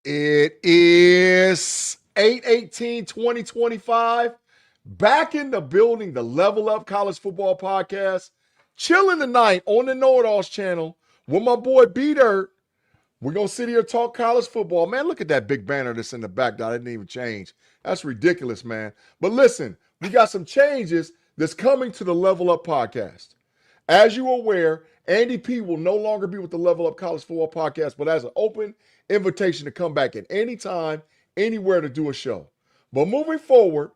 It is 8/18/2025. Back in the building, the Level Up College Football Podcast. Chilling tonight on the Knoitallz channel with my boy B-Dirt. We're going to sit here and talk college football. Man, look at that big banner that's in the back that I didn't even change. That's ridiculous, man. But listen, we got some changes that's coming to the Level Up Podcast. As you're aware, Andy P will no longer be with the Level Up College Football Podcast, but has an open invitation to come back at any time, anywhere to do a show. But moving forward,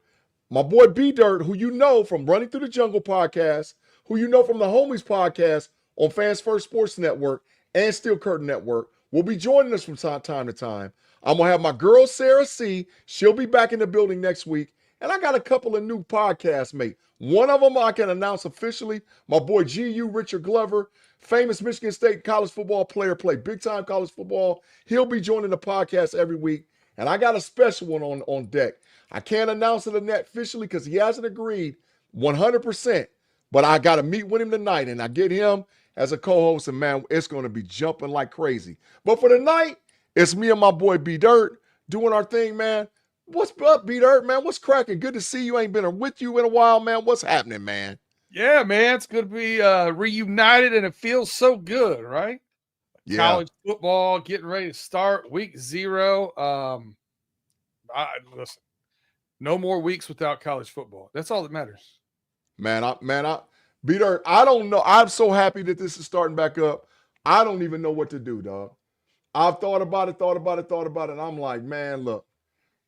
my boy B-Dirt, who you know from Running Through the Jungle podcast, who you know from the Homies podcast on Fans First Sports Network and Steel Curtain Network, will be joining us from time to time. I'm going to have my girl, Sarah C. She'll be back in the building next week. And I got a couple of new podcasts, mate. One of them I can announce officially. My boy GU Richard Glover, famous Michigan State college football player, played big-time college football. He'll be joining the podcast every week. And I got a special one on deck. I can't announce it officially because he hasn't agreed 100%. But I got to meet with him tonight, and I get him as a co-host, and, man, it's going to be jumping like crazy. But for tonight, it's me and my boy B-Dirt doing our thing, man. What's up, B-Dirt, man? What's cracking? Good to see you. Ain't been with you in a while, man. What's happening, man? Yeah, man. It's good to be reunited, and it feels so good, right? Yeah. College football getting ready to start week 0. Listen, no more weeks without college football. That's all that matters. B-Dirt, I don't know. I'm so happy that this is starting back up. I don't even know what to do, dog. I've thought about it. And I'm like, man, look,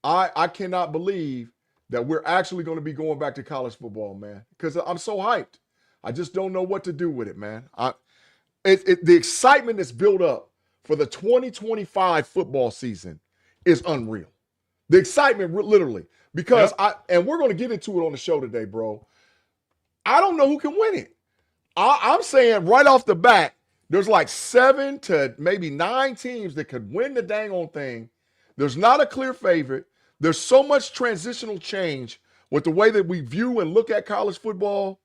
I cannot believe that we're actually going to be going back to college football, man, because I'm so hyped. I just don't know what to do with it, man. The excitement that's built up for the 2025 football season is unreal. The excitement, literally, because and we're going to get into it on the show today, bro. I don't know who can win it. I'm saying right off the bat, there's like 7 to maybe 9 teams that could win the dang on thing. There's not a clear favorite. There's so much transitional change with the way that we view and look at college football,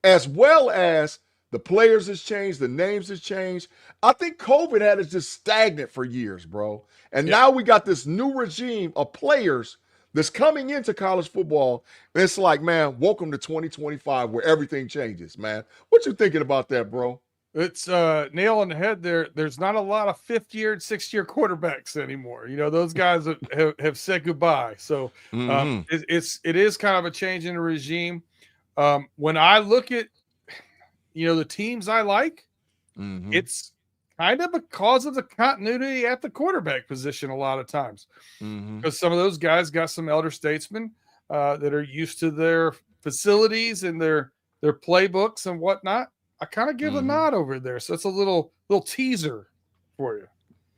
as well as the players has changed, the names has changed. I think COVID had us just stagnant for years, bro. And now we got this new regime of players that's coming into college football. And it's like, man, welcome to 2025 where everything changes, man. What you thinking about that, bro? It's nail on the head there. There's not a lot of 5th-year and 6th-year quarterbacks anymore. You know, those guys have said goodbye. So it is kind of a change in the regime. When I look at, the teams I like, it's kind of because of the continuity at the quarterback position a lot of times. Because some of those guys got some elder statesmen that are used to their facilities and their playbooks and whatnot. I kind of give a nod over there. So it's a little teaser for you.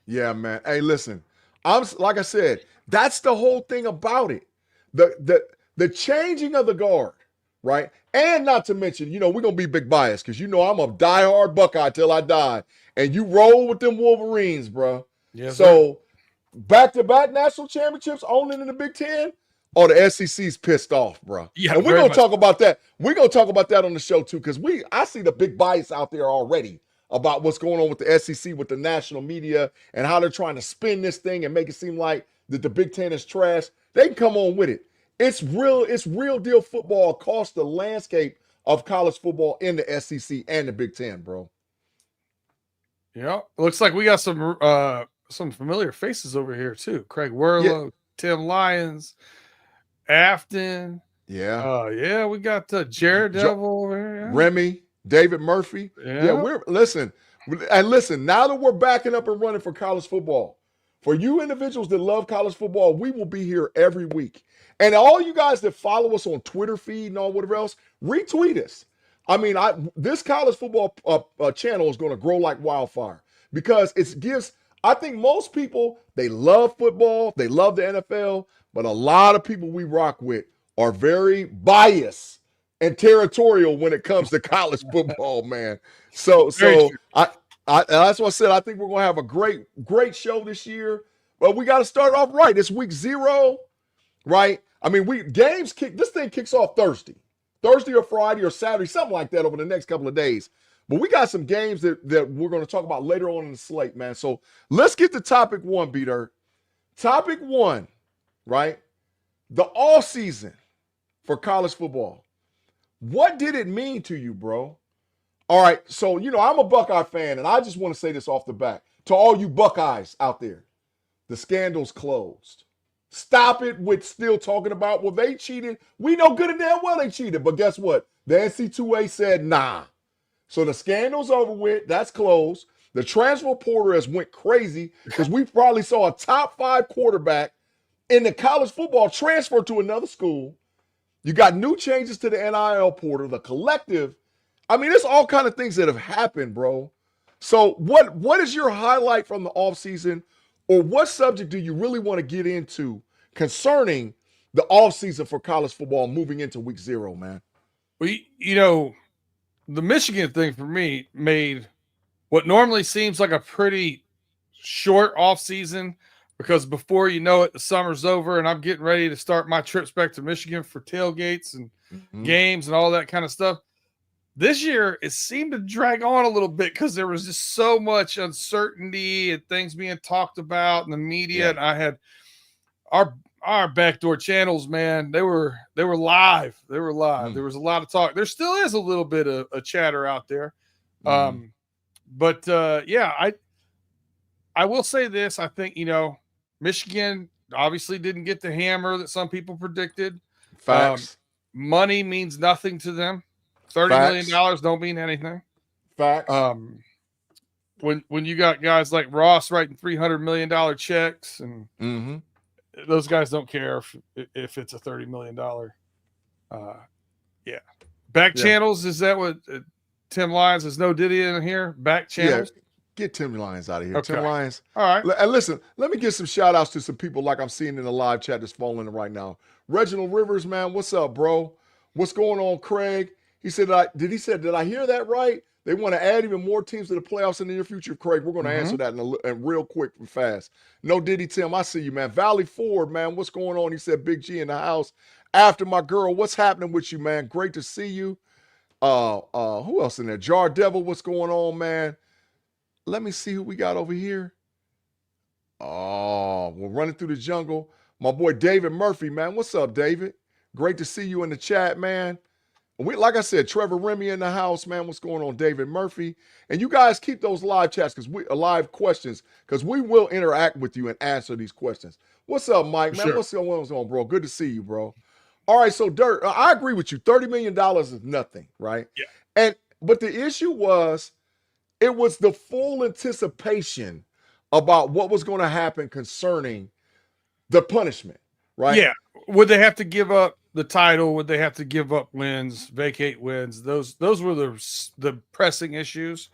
Yeah, man. Hey, listen, like I said, that's the whole thing about it. The changing of the guard, right? And not to mention, we're going to be big biased because I'm a diehard Buckeye till I die. And you roll with them Wolverines, bro. Yes, so back-to-back national championships owning in the Big Ten. Oh, the SEC's pissed off, bro. Yeah, and we're going to talk about that. We're going to talk about that on the show, too, because I see the big bias out there already about what's going on with the SEC, with the national media, and how they're trying to spin this thing and make it seem like that the Big Ten is trash. They can come on with it. It's real deal football across the landscape of college football in the SEC and the Big Ten, bro. Yeah, looks like we got some familiar faces over here, too. Craig Werlow, Tim Lyons, Afton. Yeah. We got Jared Devil over here. Yeah. Remy, David Murphy. Yeah, listen, now that we're backing up and running for college football, for you individuals that love college football, we will be here every week. And all you guys that follow us on Twitter feed and all whatever else, retweet us. I mean, this college football channel is going to grow like wildfire because I think most people, they love football, they love the NFL, but a lot of people we rock with are very biased and territorial when it comes to college football, man. So that's what I said. I think we're going to have a great show this year, but we got to start off right. It's week 0, right? I mean, this thing kicks off Thursday or Friday or Saturday, something like that over the next couple of days. But we got some games that we're going to talk about later on in the slate, man. So let's get to topic 1, B-Dirt. Topic one, right? The all season for college football. What did it mean to you, bro? All right, so I'm a Buckeye fan, and I just want to say this off the bat to all you Buckeyes out there: the scandal's closed. Stop it with still talking about, well, they cheated. We know good and damn well they cheated, but guess what? The NC2A said nah. So the scandal's over with. That's closed. The transfer portal has went crazy because we probably saw a top 5 quarterback in the college football transfer to another school. You got new changes to the NIL portal, the collective. I mean, there's all kind of things that have happened, bro. So what is your highlight from the offseason, or what subject do you really want to get into concerning the offseason for college football moving into week 0, man? Well, the Michigan thing for me made what normally seems like a pretty short offseason, because before you know it, the summer's over and I'm getting ready to start my trips back to Michigan for tailgates and games and all that kind of stuff. This year, it seemed to drag on a little bit because there was just so much uncertainty and things being talked about in the media. Yeah. And I had our backdoor channels, man. They were live. They were live. There was a lot of talk. There still is a little bit of a chatter out there. But I will say this. I think, Michigan obviously didn't get the hammer that some people predicted. Facts. Money means nothing to them. $30 million don't mean anything. Facts. When you got guys like Ross writing $300 million checks, and those guys don't care if it's a $30 million. Back channels, is that what Tim Lyons is? No Diddy in here? Back channels? Yeah. Get Tim Lyons out of here. Okay. Tim Lyons. All right. And listen, let me give some shout outs to some people like I'm seeing in the live chat that's falling in right now. Reginald Rivers, man, what's up, bro? What's going on, Craig? He said, did I hear that right? They want to add even more teams to the playoffs in the near future, Craig. We're going to answer that in real quick and fast. No Diddy, Tim, I see you, man. Valley Ford, man, what's going on? He said, Big G in the house. After my girl, what's happening with you, man? Great to see you. Who else in there? Jar Devil, what's going on, man? Let me see who we got over here. Oh, we're running through the jungle. My boy David Murphy, man. What's up, David? Great to see you in the chat, man. Like I said, Trevor Remy in the house, man. What's going on, David Murphy? And you guys keep those live chats live questions, because we will interact with you and answer these questions. What's up, Mike? Man, sure. What's going on, bro? Good to see you, bro. All right, so Dirt, I agree with you. $30 million is nothing, right? Yeah. But the issue was, it was the full anticipation about what was going to happen concerning the punishment, right? Yeah. Would they have to give up the title? Would they have to give up wins, vacate wins? Those were the pressing issues.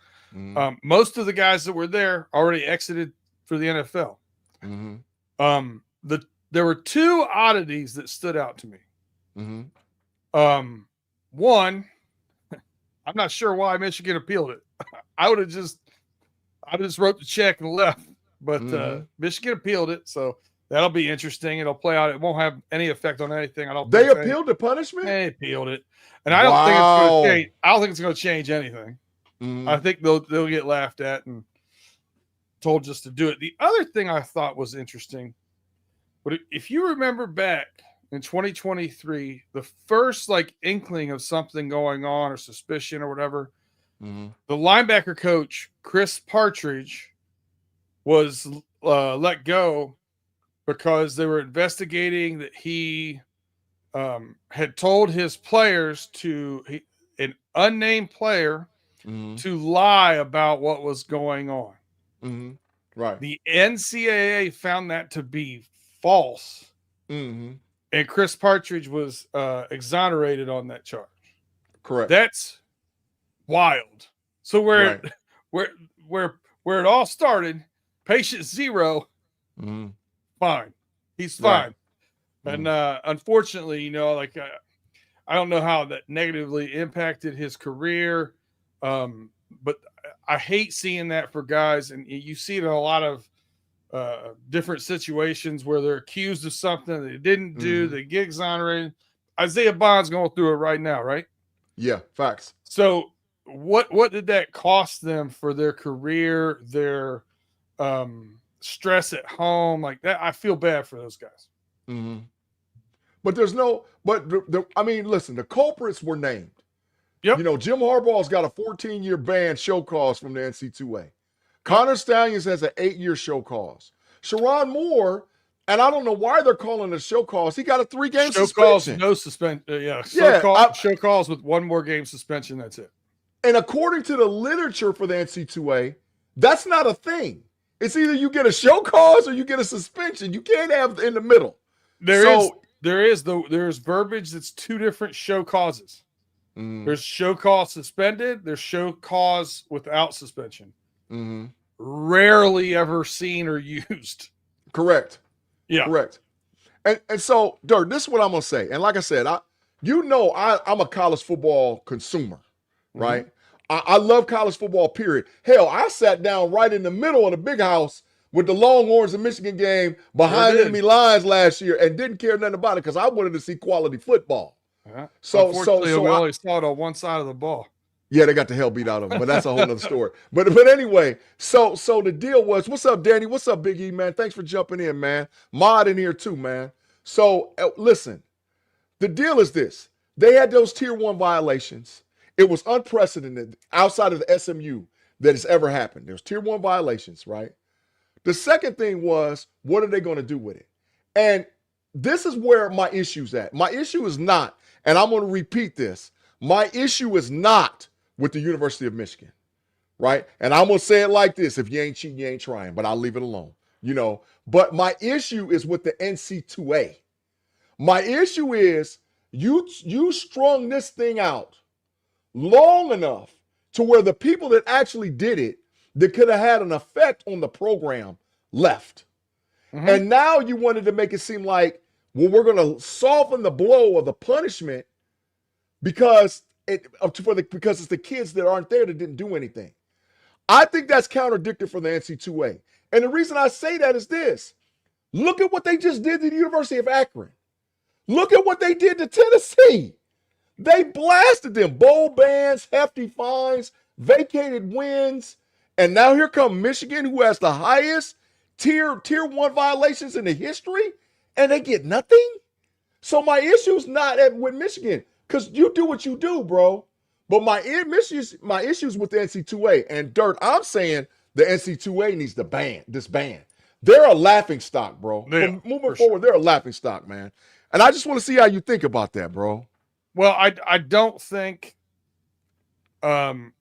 Most of the guys that were there already exited for the NFL. There were 2 oddities that stood out to me. One, I'm not sure why Michigan appealed it. I just wrote the check and left, but Michigan appealed it, so that'll be interesting. It'll play out. It won't have any effect on anything. I don't. They appealed the punishment. They appealed it, and I don't think it's going to change. I don't think it's going to change anything. I think they'll get laughed at and told just to do it. The other thing I thought was interesting, but if you remember back in 2023, the first inkling of something going on or suspicion or whatever. The linebacker coach, Chris Partridge, was let go because they were investigating that he had told his players an unnamed player to lie about what was going on. Right. The NCAA found that to be false. And Chris Partridge was exonerated on that charge. Correct. That's wild. So where it all started, patient 0, fine. He's fine. Right. And unfortunately, I don't know how that negatively impacted his career, but I hate seeing that for guys, and you see it in a lot of different situations where they're accused of something they didn't do, they get exonerated. Isaiah Bond's going through it right now, right? Yeah, facts. So what did that cost them for their career, their stress at home like that. I feel bad for those guys. Mm-hmm. But there's no, but I mean, listen, the culprits were named. Yep. You know, Jim Harbaugh's got a 14-year ban show cause from the NC2A. Connor Stallions has an 8-year show cause. Sharon Moore, and I don't know why they're calling it a show cause. He got a 3-game show suspension. Calls, no suspension. Show calls with 1 more game suspension. That's it. And according to the literature for the NC2A, that's not a thing. It's either you get a show cause or you get a suspension. You can't have in the middle. There's verbiage that's 2 different show causes. Mm-hmm. There's show cause suspended. There's show cause without suspension. Mm-hmm. Rarely ever seen or used. Correct. Yeah. Correct. And so, Dirk, this is what I'm gonna say. And like I said, I'm a college football consumer, right? Mm-hmm. I love college football, period. Hell, I sat down right in the middle of the big house with the Longhorns and Michigan game behind enemy lines last year and didn't care nothing about it because I wanted to see quality football. So unfortunately, we only saw it on one side of the ball. Yeah, they got the hell beat out of them, but that's a whole other story. But anyway, so the deal was, what's up, Danny? What's up, Big E, man? Thanks for jumping in, man. Mod in here too, man. So listen, the deal is this. They had those tier 1 violations. It was unprecedented outside of the SMU that has ever happened. There's tier 1 violations, right? The second thing was, what are they going to do with it? And this is where my issue's at. My issue is not, and I'm going to repeat this, my issue is not with the University of Michigan, right? And I'm going to say it like this, if you ain't cheating, you ain't trying, but I'll leave it alone, you know? But my issue is with the NC2A. My issue is you strung this thing out long enough to where the people that actually did it that could have had an effect on the program left. Mm-hmm. And now you wanted to make it seem like, well, we're going to soften the blow of the punishment because it's the kids that aren't there that didn't do anything. I think that's contradictory for the NC2A. And the reason I say that is this. Look at what they just did to the University of Akron. Look at what they did to Tennessee. They blasted them. Bowl bans, hefty fines, vacated wins. And now here come Michigan, who has the highest tier 1 violations in the history, and they get nothing? So my issue's not with Michigan, because you do what you do, bro. But my issues with the NC2A. And Dirt, I'm saying the NC2A needs to ban this ban. They're a laughing stock, bro. Yeah, moving forward, they're a laughing stock, man. And I just want to see how you think about that, bro. Well, I don't think Tim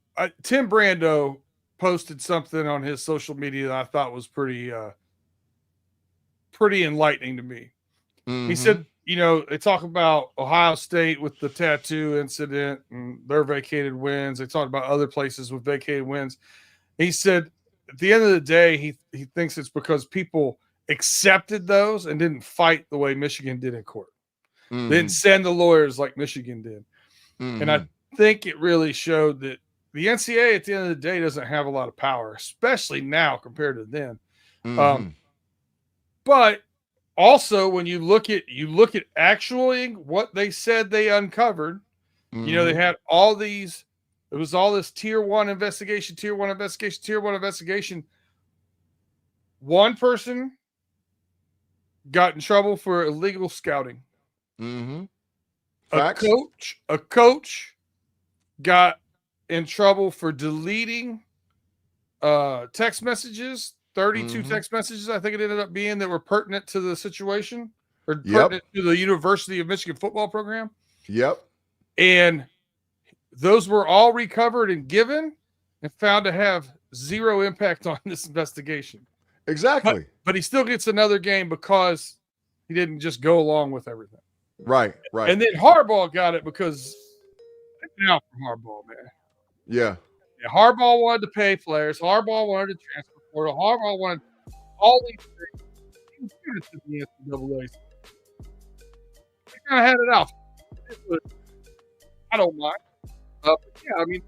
Brando posted something on his social media that I thought was pretty enlightening to me. Mm-hmm. He said, you know, they talk about Ohio State with the tattoo incident and their vacated wins. They talked about other places with vacated wins. He said, at the end of the day, he thinks it's because people accepted those and didn't fight the way Michigan did in court. Mm-hmm. They didn't send the lawyers like Michigan did. Mm-hmm. And I think it really showed that the NCAA at the end of the day doesn't have a lot of power, especially now compared to then. Mm-hmm. But also, when you look at actually what they said they uncovered, mm-hmm. you know, they had all these. It was all this tier 1 investigation. One person got in trouble for illegal scouting. Mm-hmm. A coach got in trouble for deleting text messages, 32 mm-hmm. text messages, I think it ended up being, that were pertinent to the situation or pertinent to the University of Michigan football program. Yep. And those were all recovered and given and found to have zero impact on this investigation. Exactly. But he still gets another game because he didn't just go along with everything. Right. And then Harbaugh got it because now from Harbaugh, man. Yeah. Harbaugh wanted to pay players. Harbaugh wanted to transfer portal. Harbaugh wanted all these things. He was good to the NCAA. They kind of had it out. I don't mind. But yeah, I mean,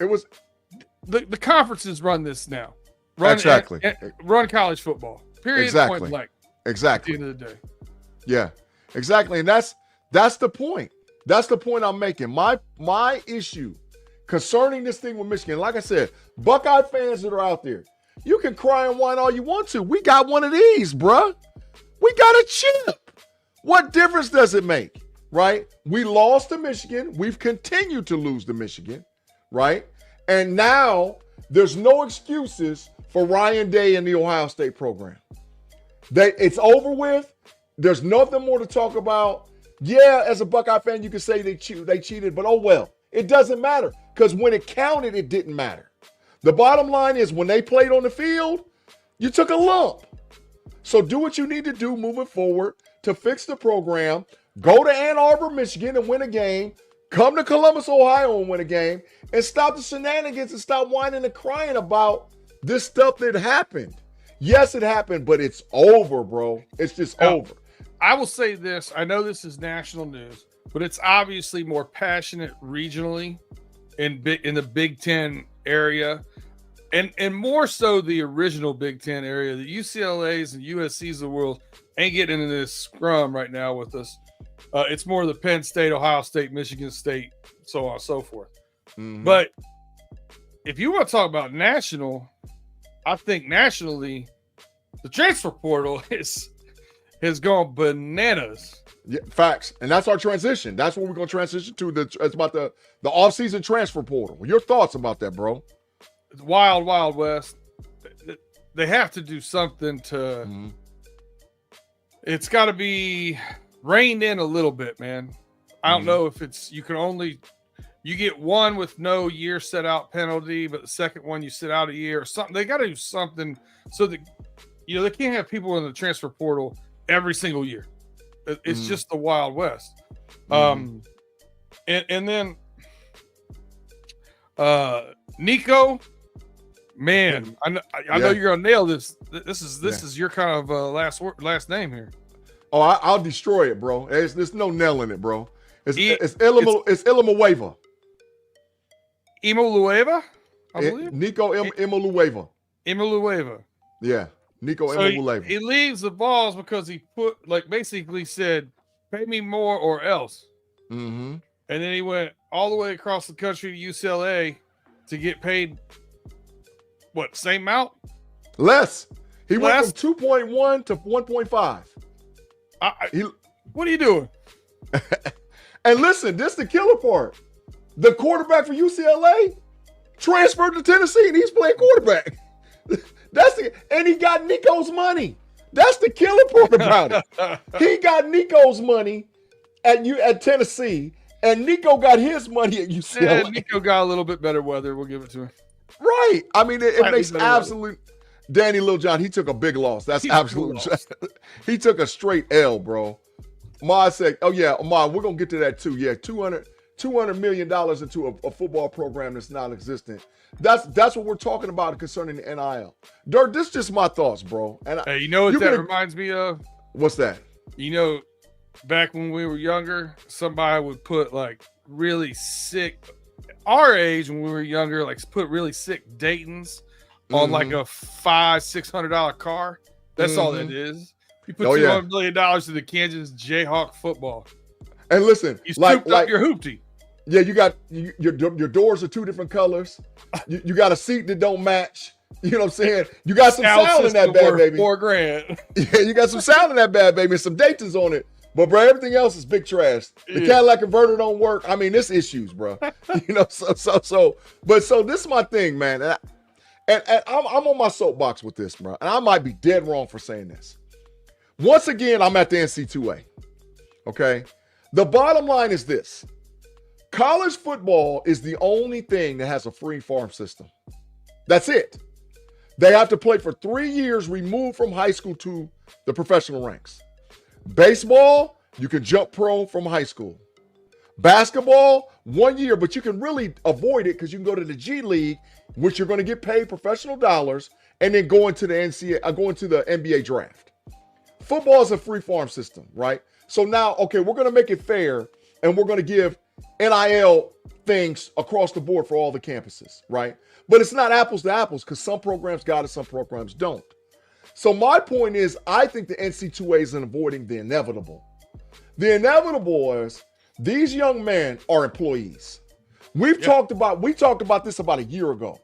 it was the conferences run this now. Run college football. Period. Exactly. Point blank. Exactly. At the end of the day. Yeah. Exactly. And that's the point. That's the point I'm making. My issue concerning this thing with Michigan. Like I said, Buckeye fans that are out there, you can cry and whine all you want to. We got one of these, bruh. We got a chip. What difference does it make, right? We lost to Michigan. We've continued to lose to Michigan, right? And now there's no excuses for Ryan Day and the Ohio State program. It's over with. There's nothing more to talk about. Yeah, as a Buckeye fan, you can say they cheated, but oh well. It doesn't matter because when it counted, it didn't matter. The bottom line is when they played on the field, you took a lump. So do what you need to do moving forward to fix the program. Go to Ann Arbor, Michigan and win a game. Come to Columbus, Ohio and win a game. And stop the shenanigans and stop whining and crying about this stuff that happened. Yes, it happened, but it's over, bro. It's just over. I will say this. I know this is national news, but it's obviously more passionate regionally in the Big Ten area. And more so the original Big Ten area. The UCLA's and USC's of the world ain't getting into this scrum right now with us. It's more the Penn State, Ohio State, Michigan State, so on and so forth. Mm-hmm. But if you want to talk about national, I think nationally, the transfer portal has gone bananas. Yeah, facts. And that's our transition. That's what we're going to transition to. It's about the offseason transfer portal. Your thoughts about that, bro? It's wild, wild west. They have to do something to. Mm-hmm. It's got to be reined in a little bit, man. I don't know if it's you get one with no year set out penalty, but the second one you sit out a year or something. They got to do something so that they can't have people in the transfer portal every single year. It's just the Wild West. And then Nico. Man, I know you're gonna nail this. This is your kind of last name here. Oh, I'll destroy it, bro. There's no nailing it, bro. It's Ilamaweva. Imolueva, I believe. Nico Imolueva. Imolueva. Yeah, Nico Imolueva. He leaves the balls because he basically said, "Pay me more or else." Mm-hmm. And then he went all the way across the country to UCLA to get paid. What, same amount? Less. He went from 2.1 to 1.5. What are you doing? And listen, this is the killer part. The quarterback for UCLA transferred to Tennessee, and he's playing quarterback. And he got Nico's money. That's the killer part about it. He got Nico's money at Tennessee, and Nico got his money at UCLA. Yeah, Nico got a little bit better weather. We'll give it to him. Right. I mean, it makes absolute. Danny Littlejohn, he took a big loss. That's absolute. He took a straight L, bro. Ma said, "Oh yeah, Ma, we're gonna get to that too. Yeah, $200 million into a football program that's non-existent. That's what we're talking about concerning the NIL. Dirt, this is just my thoughts, bro. And hey, you know what that reminds me of? What's that? Back when we were younger, somebody would put like really sick. Our age when we were younger, like put really sick Dayton's on like a $500-600 car. That's all that is. You put $200 million to the Kansas Jayhawk football. And listen, you souped up your hoopty. Yeah, you got your doors are two different colors. You got a seat that don't match. You know what I'm saying? You got some sound in that bad baby. $4,000. Yeah, you got some sound in that bad baby. Some Dayton's on it. But bro, everything else is big trash. The Cadillac converter don't work. I mean, this issues, bro. But this is my thing, man. And I'm on my soapbox with this, bro. And I might be dead wrong for saying this. Once again, I'm at the NC2A. Okay? The bottom line is this. College football is the only thing that has a free farm system. That's it. They have to play for 3 years removed from high school to the professional ranks. Baseball, you can jump pro from high school. Basketball, 1 year, but you can really avoid it because you can go to the G League, which you're going to get paid professional dollars, and then go into the NBA draft. Football is a free farm system, right? So now, okay, we're going to make it fair, and we're going to give NIL things across the board for all the campuses, right? But it's not apples to apples because some programs got it, some programs don't. So my point is, I think the NC2A is avoiding the inevitable. The inevitable is these young men are employees. We talked about this about a year ago,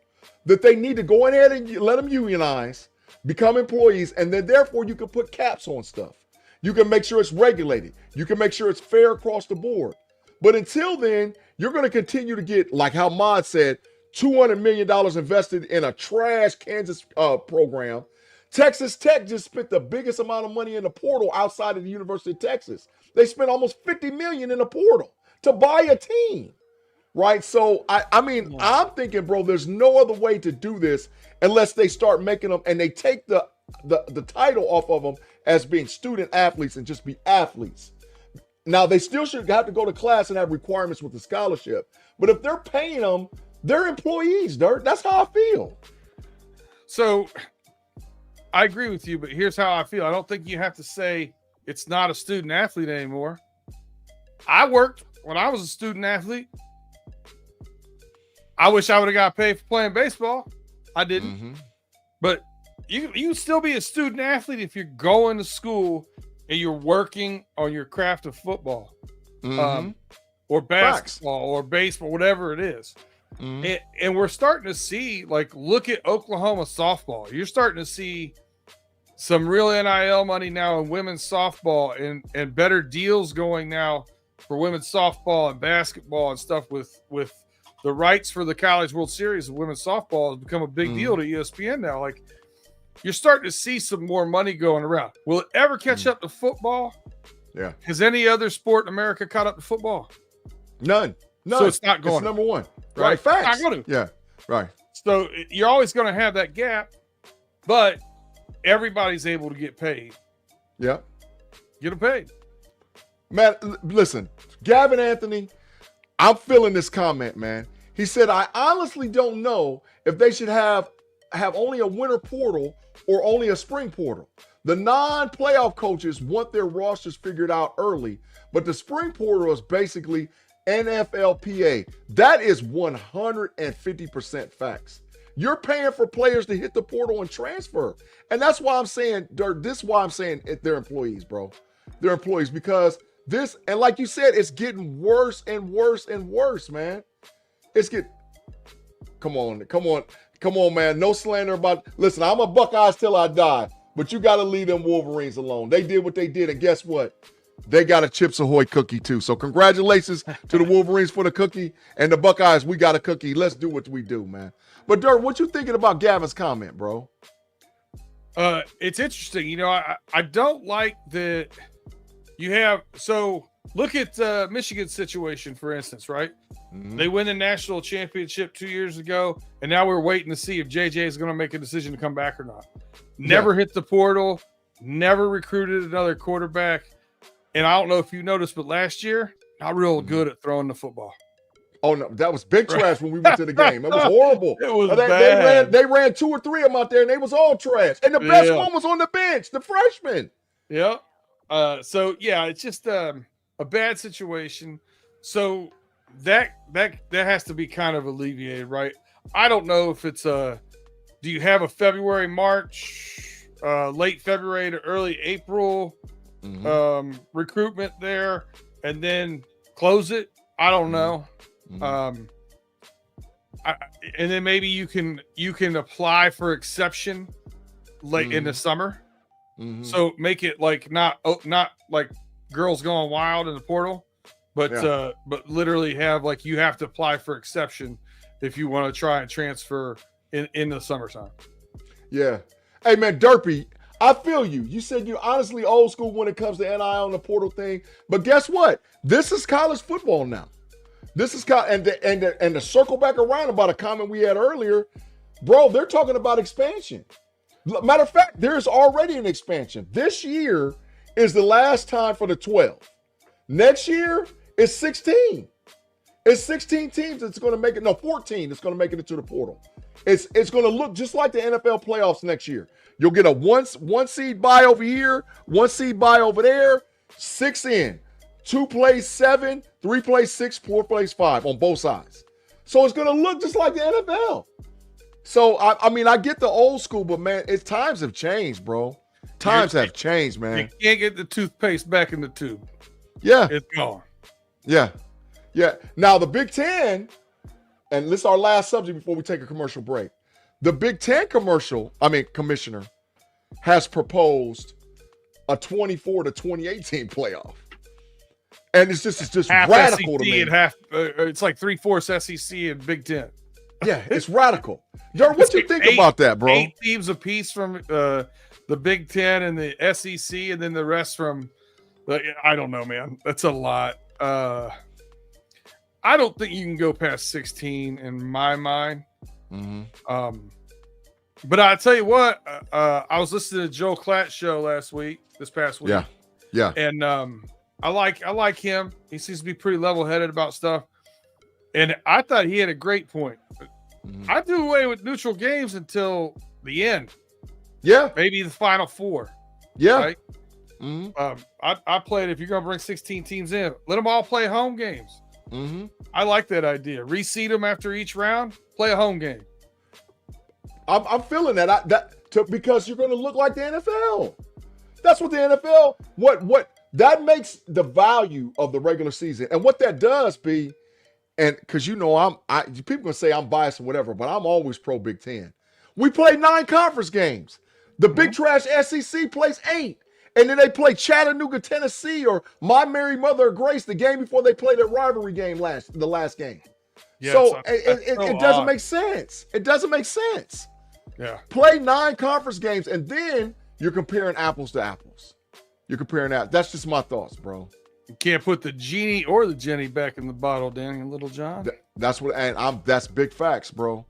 that they need to go in ahead and let them unionize, become employees, and then therefore you can put caps on stuff. You can make sure it's regulated. You can make sure it's fair across the board. But until then, you're going to continue to get, like how Mod said, $200 million invested in a trash Kansas program. Texas Tech just spent the biggest amount of money in the portal outside of the University of Texas. They spent almost $50 million in the portal to buy a team, right? So, I'm thinking, bro, there's no other way to do this unless they start making them and they take the title off of them as being student athletes and just be athletes. Now, they still should have to go to class and have requirements with the scholarship. But if they're paying them, they're employees, Dirt. That's how I feel. So I agree with you, but here's how I feel. I don't think you have to say it's not a student athlete anymore. I worked when I was a student athlete. I wish I would have got paid for playing baseball. I didn't. Mm-hmm. But you still be a student athlete if you're going to school and you're working on your craft of football, or basketball or baseball, whatever it is. Mm-hmm. And we're starting to see, like, look at Oklahoma softball. You're starting to see some real NIL money now in women's softball and better deals going now for women's softball and basketball and stuff with the rights for the College World Series of women's softball has become a big deal to ESPN now. Like, you're starting to see some more money going around. Will it ever catch up to football? Yeah. Has any other sport in America caught up to football? None. So it's not going. It's number one. Right. Facts. It's not going to. Yeah. Right. So you're always going to have that gap, but everybody's able to get paid. Yeah. Get them paid. Man, listen, Gavin Anthony, I'm feeling this comment, man. He said, I honestly don't know if they should have only a winter portal or only a spring portal. The non-playoff coaches want their rosters figured out early, but the spring portal is basically NFLPA. That is 150% facts. You're paying for players to hit the portal and transfer. And that's why I'm saying, this is why I'm saying they're employees, bro. They're employees because this, and like you said, it's getting worse and worse and worse, man. Come on, man. No slander about, listen, I'm a Buckeyes till I die, but you got to leave them Wolverines alone. They did what they did, and guess what? They got a Chips Ahoy cookie too. So congratulations to the Wolverines for the cookie, and the Buckeyes, we got a cookie. Let's do what we do, man. But Dirt, what you thinking about Gavin's comment, bro? It's interesting. You know, I don't like that you have, so look at Michigan's situation, for instance, right? Mm-hmm. They win the national championship 2 years ago, and now we're waiting to see if JJ is going to make a decision to come back or not. Never hit the portal, never recruited another quarterback. And I don't know if you noticed, but last year, not real good at throwing the football. Oh, no, that was big trash when we went to the game. It was horrible. It was bad. They ran 2 or 3 of them out there, and they was all trash. And the best one was on the bench, the freshman. Yeah. It's just a bad situation. So that has to be kind of alleviated, right? I don't know if it's do you have a February, March, late February to early April recruitment there, and then close it? I don't know. And then maybe you can apply for exception late in the summer. So make it like not like girls going wild in the portal, but literally have like you have to apply for exception if you want to try and transfer in the summertime. Yeah. Hey man, Derpy, I feel you. You said you're honestly old school when it comes to NIL and the portal thing, but guess what? This is college football now. This is and to circle back around about a comment we had earlier, bro. They're talking about expansion. Matter of fact, there's already an expansion. This year is the last time for the 12. Next year is 16. It's 16 teams that's going to make it. No, 14 that's going to make it into the portal. It's going to look just like the NFL playoffs next year. You'll get a one seed bye over here, 1 seed bye over there, 6 in. 2 plays 7, 3 plays 6, 4 plays 5 on both sides. So it's going to look just like the NFL. So, I mean, I get the old school, but, man, times have changed, bro. Times have changed, man. You can't get the toothpaste back in the tube. Yeah. It's gone. Yeah. Yeah. Now, the Big Ten, and this is our last subject before we take a commercial break. The Big Ten commissioner has proposed a 24 to 2018 playoff. And it's just half radical SEC to me. And half, it's like 3/4 SEC and Big Ten. Yeah, it's radical. Dirt, what you think about that, bro? 8 teams apiece from the Big Ten and the SEC, and then the rest from I don't know, man. That's a lot. I don't think you can go past 16 in my mind. Mm-hmm. But I tell you what, I was listening to Joe Klatt's show this past week. Yeah. And I like him. He seems to be pretty level-headed about stuff. And I thought he had a great point. Mm-hmm. I do away with neutral games until the end. Yeah. Maybe the Final Four. Yeah. Right? Mm-hmm. I played, if you're going to bring 16 teams in, let them all play home games. Mm-hmm. I like that idea. Reseed them after each round, play a home game. I'm feeling that. Because you're going to look like the NFL. That's what the NFL, what that makes the value of the regular season. And what that does be, and because people gonna say I'm biased or whatever, but I'm always pro Big Ten. We play 9 conference games. The big trash SEC plays 8. And then they play Chattanooga, Tennessee, or My Mary Mother of Grace the game before they played that rivalry game the last game. Yeah, so it doesn't make sense. It doesn't make sense. Yeah. Play 9 conference games, and then you're comparing apples to apples. You're comparing that. That's just my thoughts, bro. You can't put the genie or the Jenny back in the bottle, Danny and Little John. That's big facts, bro.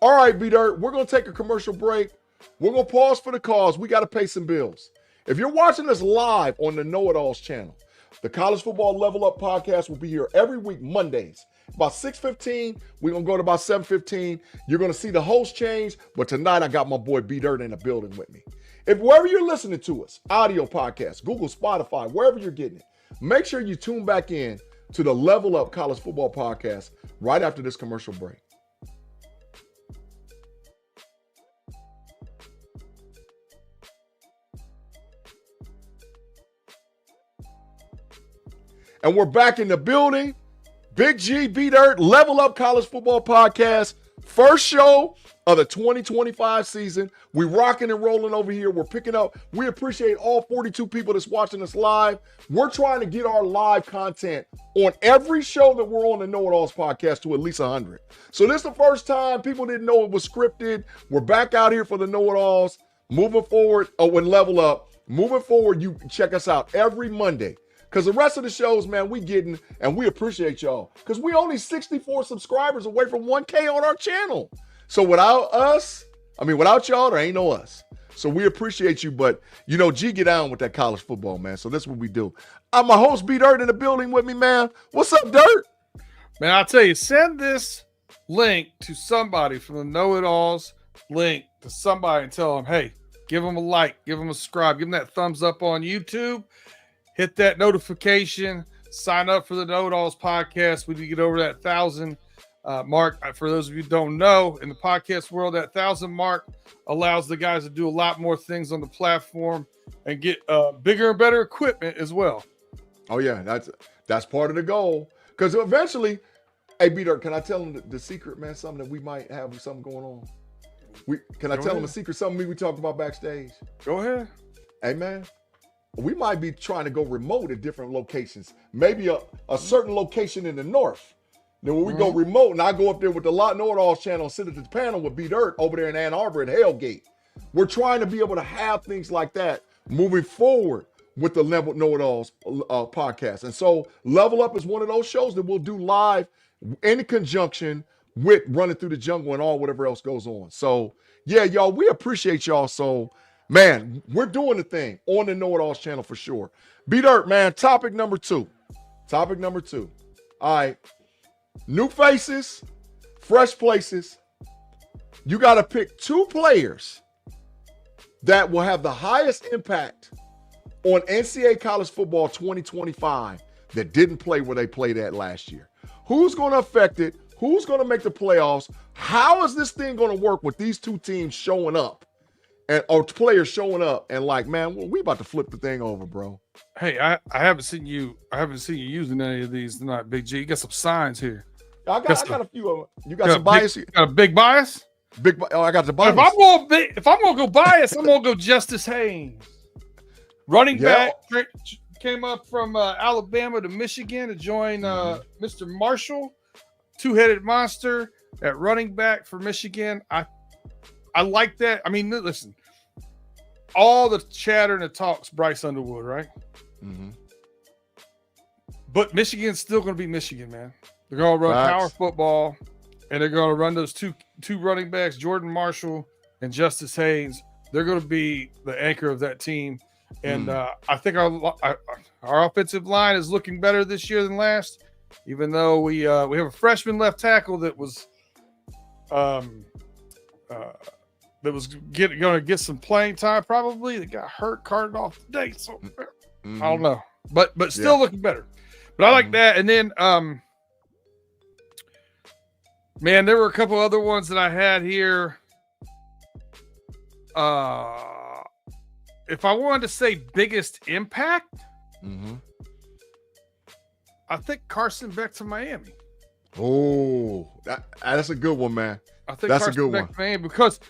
All right, B-Dirt, we're gonna take a commercial break. We're gonna pause for the cause. We gotta pay some bills. If you're watching us live on the Knoitallz channel, the College Football Level Up podcast will be here every week, Mondays. About 6:15, we're going to go to about 7:15. You're going to see the host change, but tonight I got my boy B-Dirt in the building with me. If wherever you're listening to us, audio podcast, Google, Spotify, wherever you're getting it, make sure you tune back in to the Level Up College Football podcast right after this commercial break. And we're back in the building. Big G, B-Dirt, Level Up College Football Podcast. First show of the 2025 season. We rocking and rolling over here. We're picking up. We appreciate all 42 people that's watching us live. We're trying to get our live content on every show that we're on the Knoitallz podcast to at least 100. So this is the first time people didn't know it was scripted. We're back out here for the Knoitallz. Moving forward, when Level Up. Moving forward, you check us out every Monday. Because the rest of the shows, man, we getting, and we appreciate y'all. Because we only 64 subscribers away from 1K on our channel. So without y'all, there ain't no us. So we appreciate you. But, G get down with that college football, man. So that's what we do. I'm my host, B-Dirt, in the building with me, man. What's up, Dirt? Man, I'll tell you, send this link to somebody from the Knoitallz link to somebody and tell them, hey, give them a like, give them a subscribe, give them that thumbs up on YouTube. Hit that notification. Sign up for the Knoitallz podcast. We need to get over that 1,000 mark. For those of you who don't know, in the podcast world, that 1,000 mark allows the guys to do a lot more things on the platform and get bigger and better equipment as well. Oh yeah, that's part of the goal. Because eventually, hey B-Dirt, can I tell them the secret, man? Something that we might have something going on. Can I tell them a secret? Something we talked about backstage. Go ahead. Hey man. We might be trying to go remote at different locations. Maybe a certain location in the north. Then when we go remote, and I go up there with the Knoitallz channel and sit at the panel with B-Dirt over there in Ann Arbor at Hellgate. We're trying to be able to have things like that moving forward with the Knoitallz podcast. And so Level Up is one of those shows that we'll do live in conjunction with Running Through the Jungle and all whatever else goes on. So yeah, y'all, we appreciate y'all. So man, we're doing the thing on the Knoitallz channel for sure. B-Dirt, man, topic number 2. All right. New faces, fresh places. You got to pick 2 players that will have the highest impact on NCAA college football 2025 that didn't play where they played at last year. Who's going to affect it? Who's going to make the playoffs? How is this thing going to work with these 2 teams showing up? Or players showing up and like, man, we about to flip the thing over, bro. Hey, I haven't seen you using any of these tonight, Big G. You got some signs here. I got a few of them. You got some bias? Got a big bias? I got the bias. If I'm gonna go bias, I'm gonna go Justice Haynes. Running back came up from Alabama to Michigan to join Mr. Marshall, two-headed monster at running back for Michigan. I like that. I mean, listen, all the chatter and the talk's Bryce Underwood, right? Mm-hmm. But Michigan's still going to be Michigan, man. They're going to run power football, and they're going to run those two running backs, Jordan Marshall and Justice Haynes. They're going to be the anchor of that team. And I think our offensive line is looking better this year than last, even though we have a freshman left tackle that was going to get some playing time probably. That got hurt, carted off today, so I don't know. But still looking better. But I like that. And then man, there were a couple other ones that I had here. If I wanted to say biggest impact, I think Carson Beck to Miami. Oh, that's a good one, man. I think that's Carson Beck to Miami because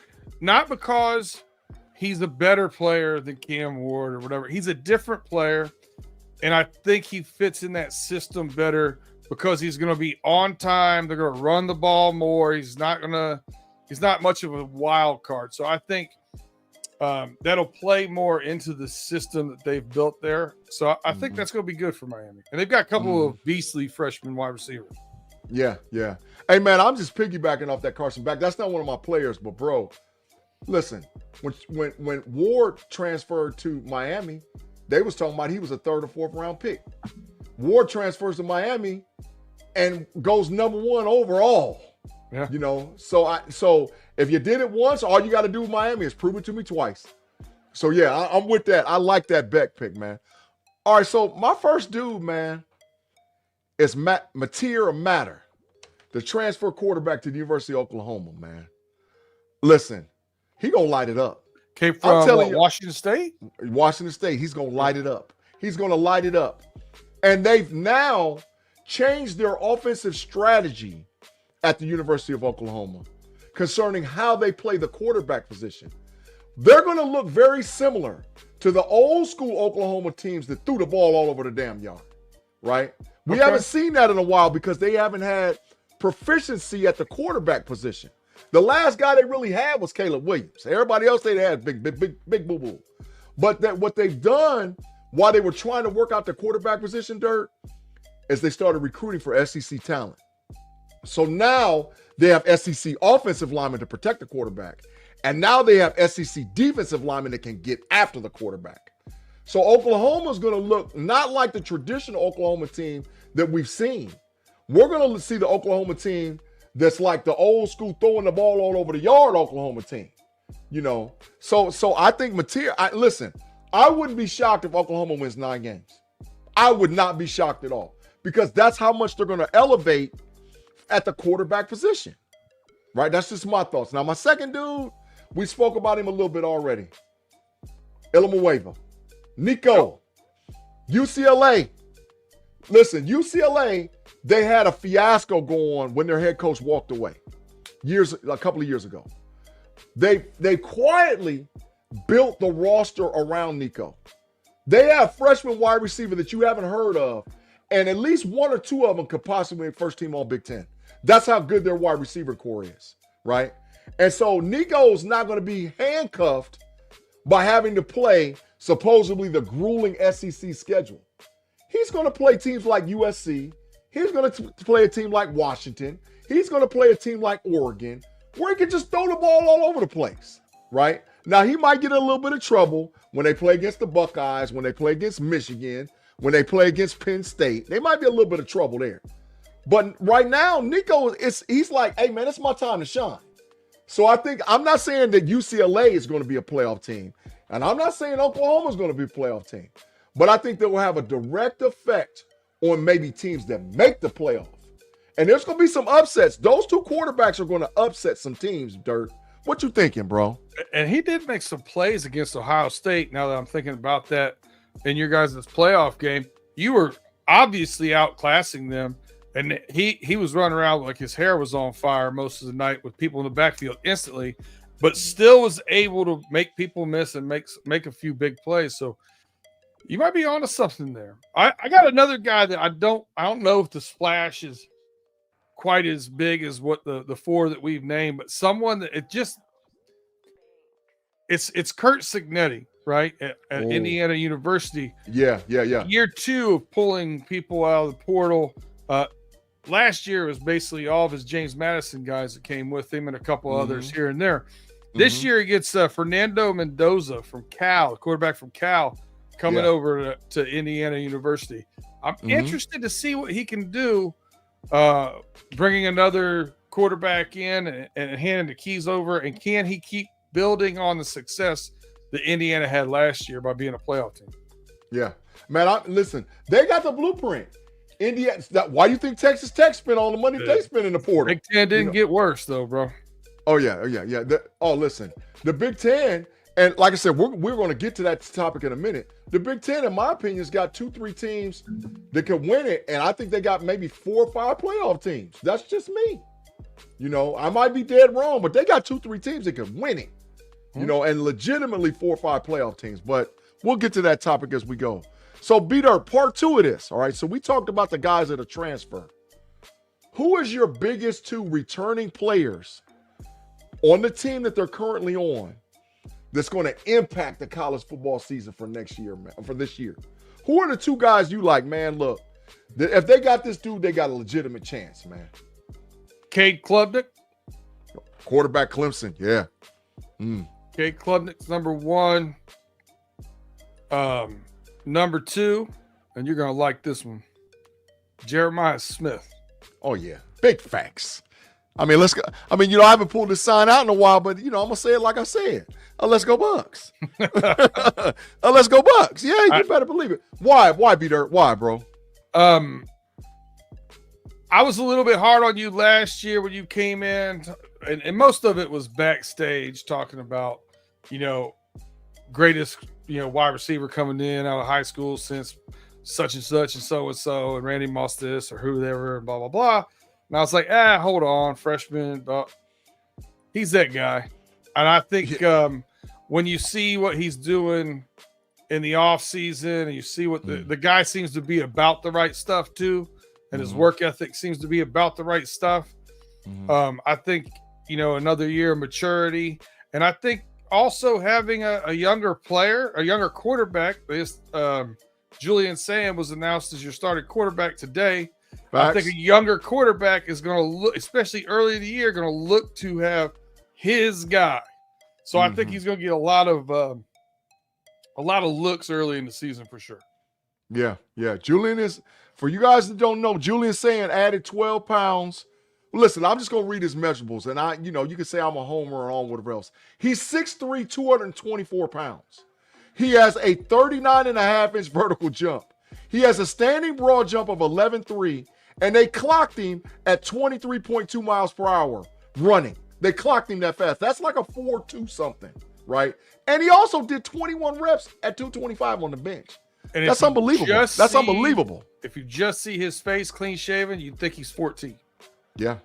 he's a better player than Cam Ward or whatever. He's a different player, and I think he fits in that system better because he's going to be on time. They're going to run the ball more. He's not much of a wild card. So I think that'll play more into the system that they've built there. So I think that's going to be good for Miami. And they've got a couple of beastly freshman wide receivers. Yeah. Hey, man, I'm just piggybacking off that Carson Beck. That's not one of my players, but, bro, listen, when Ward transferred to Miami, they was talking about he was a 3rd or 4th round pick. Ward transfers to Miami and goes number 1 overall. Yeah. You know, so if you did it once, all you got to do with Miami is prove it to me twice. So yeah, I'm with that. I like that Beck pick, man. All right, so my first dude, man, is Matir Matter, the transfer quarterback to the University of Oklahoma, man. Listen, he gonna light it up. Came from Washington State? Washington State. He's gonna light it up. He's gonna light it up. And they've now changed their offensive strategy at the University of Oklahoma concerning how they play the quarterback position. They're going to look very similar to the old school Oklahoma teams that threw the ball all over the damn yard, right? We haven't seen that in a while because they haven't had proficiency at the quarterback position. The last guy they really had was Caleb Williams. Everybody else they had big boo-boo. But what they've done while they were trying to work out the quarterback position, Dirt, is they started recruiting for SEC talent. So now they have SEC offensive linemen to protect the quarterback. And now they have SEC defensive linemen that can get after the quarterback. So Oklahoma's going to look not like the traditional Oklahoma team that we've seen. We're going to see the Oklahoma team that's like the old school throwing the ball all over the yard Oklahoma team. You know, so I think listen, I wouldn't be shocked if Oklahoma wins 9 games. I would not be shocked at all because that's how much they're going to elevate at the quarterback position, right? That's just my thoughts. Now, my second dude, we spoke about him a little bit already. Ilamueva. Nico. UCLA. Listen, UCLA, they had a fiasco go on when their head coach walked away a couple of years ago. They quietly built the roster around Nico. They have freshman wide receiver that you haven't heard of, and at least 1 or 2 of them could possibly make first team all Big Ten. That's how good their wide receiver core is, right? And so Nico's not going to be handcuffed by having to play supposedly the grueling SEC schedule. He's going to play teams like USC. He's going to play a team like Washington. He's going to play a team like Oregon, where he can just throw the ball all over the place, right? Now, he might get in a little bit of trouble when they play against the Buckeyes, when they play against Michigan, when they play against Penn State. They might be a little bit of trouble there. But right now, Nico, he's like, hey, man, it's my time to shine. So I'm not saying that UCLA is going to be a playoff team. And I'm not saying Oklahoma is going to be a playoff team. But I think that will have a direct effect on maybe teams that make the playoff. And there's going to be some upsets. Those 2 quarterbacks are going to upset some teams, Dirt. What you thinking, bro? And he did make some plays against Ohio State, now that I'm thinking about that, in your guys' playoff game. You were obviously outclassing them. And he was running around like his hair was on fire most of the night with people in the backfield instantly, but still was able to make people miss and make a few big plays. So you might be onto something there. I got another guy that I don't know if the splash is quite as big as what the four that we've named, but someone that it's Kurt Signetti, right? At Indiana University. Yeah. Year 2 of pulling people out of the portal. Last year was basically all of his James Madison guys that came with him and a couple others here and there. This year he gets Fernando Mendoza from Cal, quarterback from Cal, coming over to Indiana University. I'm interested to see what he can do, bringing another quarterback in and handing the keys over. And can he keep building on the success that Indiana had last year by being a playoff team? Yeah, man. Listen, they got the blueprint. Indiana. Why do you think Texas Tech spent all the money they spent in the portal? Big Ten didn't get worse though, bro. Oh yeah. Listen, the Big Ten, and like I said, we're going to get to that topic in a minute. The Big Ten, in my opinion, has got 2-3 teams that could win it, and I think they got maybe 4 or 5 playoff teams. That's just me. I might be dead wrong, but they got 2-3 teams that could win it. And legitimately 4 or 5 playoff teams. But we'll get to that topic as we go. So, B-Dirt, part 2 of this, all right? So we talked about the guys that are transferred. Who is your biggest 2 returning players on the team that they're currently on that's going to impact the college football season for next year, man, for this year? Who are the 2 guys you like, man, look, if they got this dude, they got a legitimate chance, man? Cade Klubnik. Quarterback Clemson, yeah. Cade Klubnik's number 1. Number 2, and you're going to like this one, Jeremiah Smith. Oh, yeah. Big facts. I mean, let's go. I mean, I haven't pulled this sign out in a while, but, I'm going to say it like I said. Let's go Bucks. Let's go Bucks. Yeah, you better believe it. Why, B-Dirt? Why, bro? I was a little bit hard on you last year when you came in, and most of it was backstage talking about, greatest, wide receiver coming in out of high school since such and such and so and Randy Moss this or whoever and blah blah blah. And I was like, hold on, freshman, he's that guy. And I think when you see what he's doing in the off season, and you see what the guy seems to be about the right stuff too, and his work ethic seems to be about the right stuff. I think another year of maturity, and I think also having a younger player, a younger quarterback. Julian Sam was announced as your starting quarterback today. Facts. I think a younger quarterback is going to look, especially early in the year, going to look to have his guy. So I think he's going to get a lot of looks early in the season for sure. Yeah. Julian is, for you guys that don't know, Julian Sam added 12 pounds. Listen, I'm just going to read his measurables, and you can say I'm a homer or on whatever else. He's 6'3", 224 pounds. He has a 39.5-inch vertical jump. He has a standing broad jump of 11.3, and they clocked him at 23.2 miles per hour running. They clocked him that fast. That's like a 4.2 something, right? And he also did 21 reps at 225 on the bench. And that's unbelievable. That's unbelievable. If you just see his face clean shaven, you'd think he's 14. Yeah.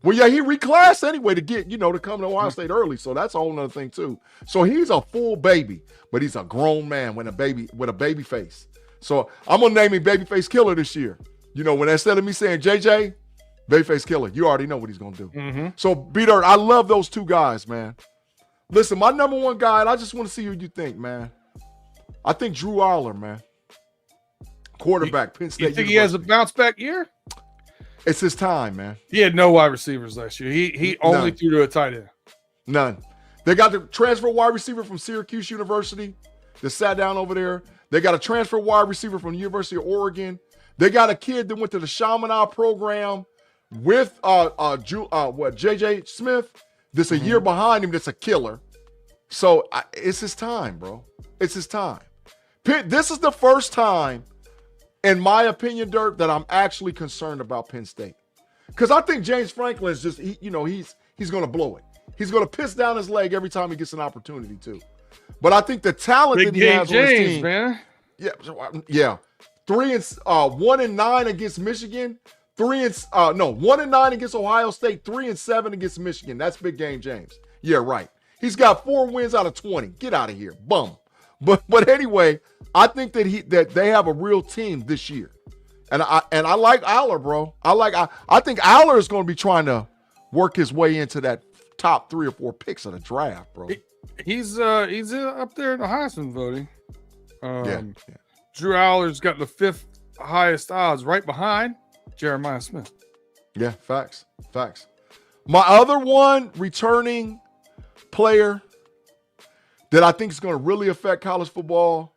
Well, yeah, he reclassed anyway to get, to come to Ohio State early. So that's a whole nother thing too. So he's a full baby, but he's a grown man with a baby face. So I'm going to name him Babyface Killer this year. When instead of me saying JJ, Babyface Killer, you already know what he's going to do. So B-Dirt, I love those 2 guys, man. Listen, my number 1 guy, and I just want to see who you think, man. I think Drew Aller, man. Quarterback, Penn State. You think University. He has a bounce back year? It's his time, man. He had no wide receivers last year. He only threw to a tight end. None. They got the transfer wide receiver from Syracuse University that sat down over there. They got a transfer wide receiver from the University of Oregon. They got a kid that went to the Chaminade program with JJ Smith. That's a year behind him. That's a killer. So it's his time, bro. It's his time. This is the first time, in my opinion, Dirk, that I'm actually concerned about Penn State. Because I think James Franklin is just, he's going to blow it. He's going to piss down his leg every time he gets an opportunity to. But I think the talent that he has on his team, man. Yeah. 1-9 against Michigan. 1-9 against Ohio State. 3-7 against Michigan. That's big game, James. Yeah, right. He's got 4 wins out of 20. Get out of here, bum. But anyway, I think that they have a real team this year, and I like Aller, bro. I think Aller is going to be trying to work his way into that top 3 or 4 picks of the draft, bro. He's up there in the Heisman voting. Yeah. Drew Aller's got the 5th highest odds, right behind Jeremiah Smith. Yeah, facts. My other one returning player that I think is going to really affect college football,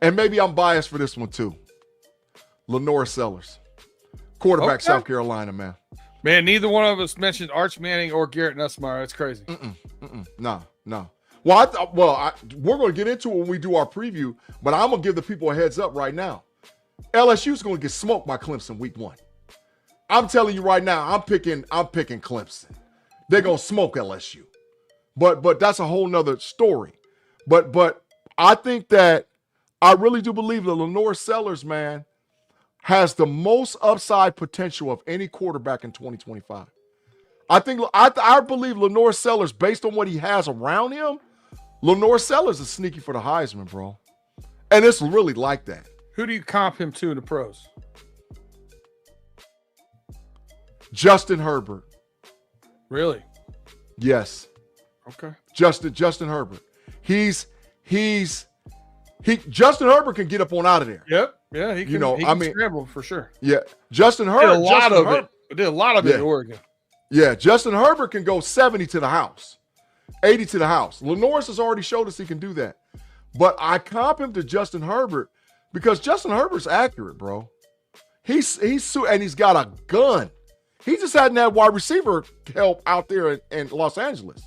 and maybe I'm biased for this one too, Lenore Sellers, quarterback, okay. South Carolina, man. Man, neither one of us mentioned Arch Manning or Garrett Nussmeier. That's crazy. No. Well, we're going to get into it when we do our preview, but I'm going to give the people a heads up right now. LSU's going to get smoked by Clemson week 1. I'm telling you right now, I'm picking Clemson. They're going to smoke LSU. But that's a whole nother story. But I think that I really do believe that Lenore Sellers, man, has the most upside potential of any quarterback in 2025. I believe Lenore Sellers, based on what he has around him, Lenore Sellers is sneaky for the Heisman, bro. And it's really like that. Who do you comp him to in the pros? Justin Herbert. Really? Yes. Okay. Justin Herbert. Justin Herbert can get up on out of there. Yep. Yeah, he can scramble for sure. Yeah. Justin Herbert did a lot of it in Oregon. Yeah, Justin Herbert can go 70 to the house. 80 to the house. Lenore's has already showed us he can do that. But I comp him to Justin Herbert because Justin Herbert's accurate, bro. He's got a gun. He just hadn't had wide receiver help out there in Los Angeles.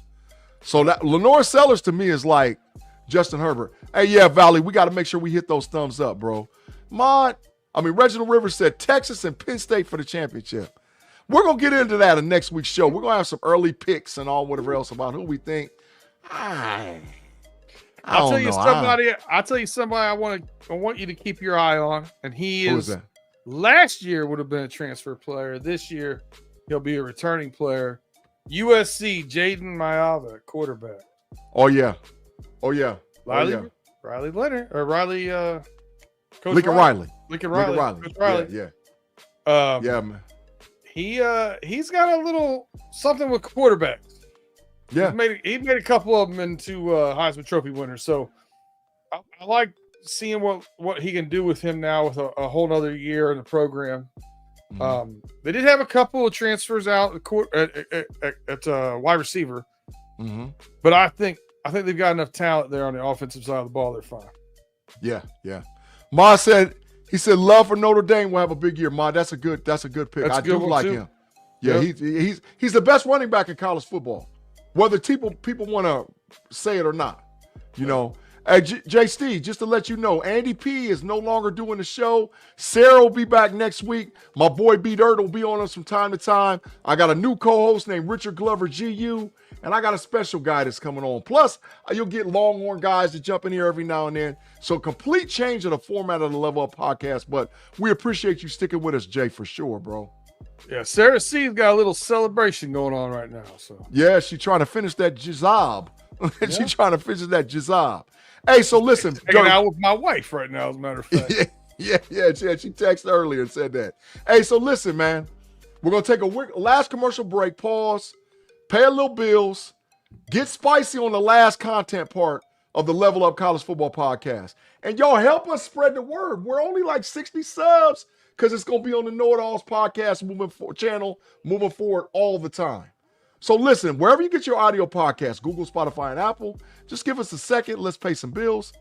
So that Lenore Sellers to me is like Justin Herbert. Hey, yeah, Valley, we got to make sure we hit those thumbs up, bro. Reginald Rivers said Texas and Penn State for the championship. We're going to get into that in next week's show. We're going to have some early picks and all whatever else about who we think. I'll tell you somebody I want you to keep your eye on. And who is that? Last year would have been a transfer player. This year, he'll be a returning player. USC, Jaden Mayava, quarterback. Oh, yeah. Riley Leonard. Or Riley, Coach Lincoln Riley. Lincoln Riley. Coach Riley. Yeah. Yeah, man. He's got a little something with quarterbacks. Yeah. He made a couple of them into Heisman Trophy winners. So I like seeing what he can do with him now with a whole nother year in the program. Mm-hmm. They did have a couple of transfers out at wide receiver, but I think they've got enough talent there on the offensive side of the ball. They're fine. Yeah. Ma said love for Notre Dame will have a big year. Ma, that's a good pick. I do like him. Yeah, yep. He's the best running back in college football, whether people want to say it or not. You know. Hey, J. Steve, just to let you know, Andy P is no longer doing the show. Sarah will be back next week. My boy B. Dirt will be on us from time to time. I got a new co-host named Richard Glover GU, and I got a special guy that's coming on. Plus, you'll get Longhorn guys to jump in here every now and then. So complete change of the format of the Level Up podcast, but we appreciate you sticking with us, Jay, for sure, bro. Yeah, Sarah C's got a little celebration going on right now. So yeah, she's trying to fixinish that jizab. She's trying to finish that jizab. Hey, so listen. Hanging out with my wife right now, as a matter of fact. Yeah. She texted earlier and said that. Hey, so listen, man. We're going to take a last commercial break, pause, pay a little bills, get spicy on the last content part of the Level Up College Football Podcast. And y'all help us spread the word. We're only like 60 subs because it's going to be on the Knoitallz podcast channel moving forward all the time. So listen, wherever you get your audio podcast, Google, Spotify, and Apple, just give us a second. Let's pay some bills,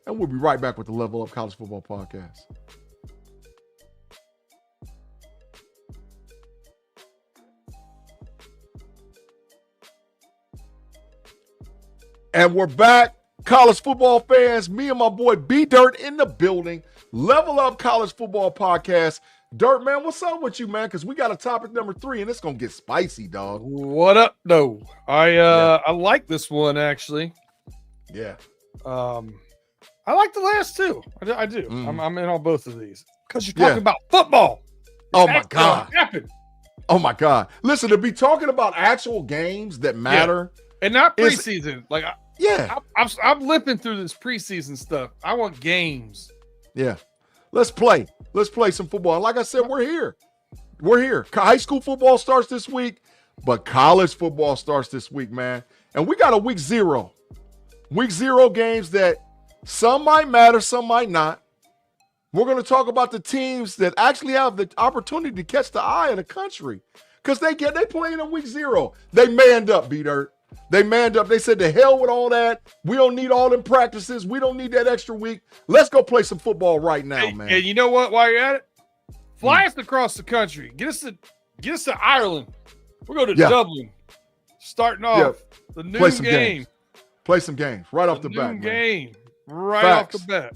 and we'll be right back with the Level Up College Football Podcast. And we're back, college football fans. Me and my boy B Dirt in the building. Level Up College Football Podcast. Dirt, man, what's up with you, man? Because we got a topic number 3, and it's gonna get spicy, dog. What up, though? I like this one actually. Yeah. I like the last two. I do. Mm. I'm in on both of these because you're talking about football. Oh my God. Happened. Oh my God. Listen, to be talking about actual games that matter. And not preseason. I'm limping through this preseason stuff. I want games. Yeah. Let's play. Let's play some football. And like I said, we're here. We're here. High school football starts this week, but college football starts this week, man. And we got a week 0. Week 0 games that some might matter, some might not. We're going to talk about the teams that actually have the opportunity to catch the eye of the country because they playing in week 0. They manned up, B-Dirt. They manned up. They said, to hell with all that. We don't need all them practices. We don't need that extra week. Let's go play some football right now, man. And you know what? While you're at it, fly us across the country. Get us to Ireland. We'll go to Dublin. Starting off the noon play some game. Games. Play some games right off the bat. Noon game. Right Facts. off the bat.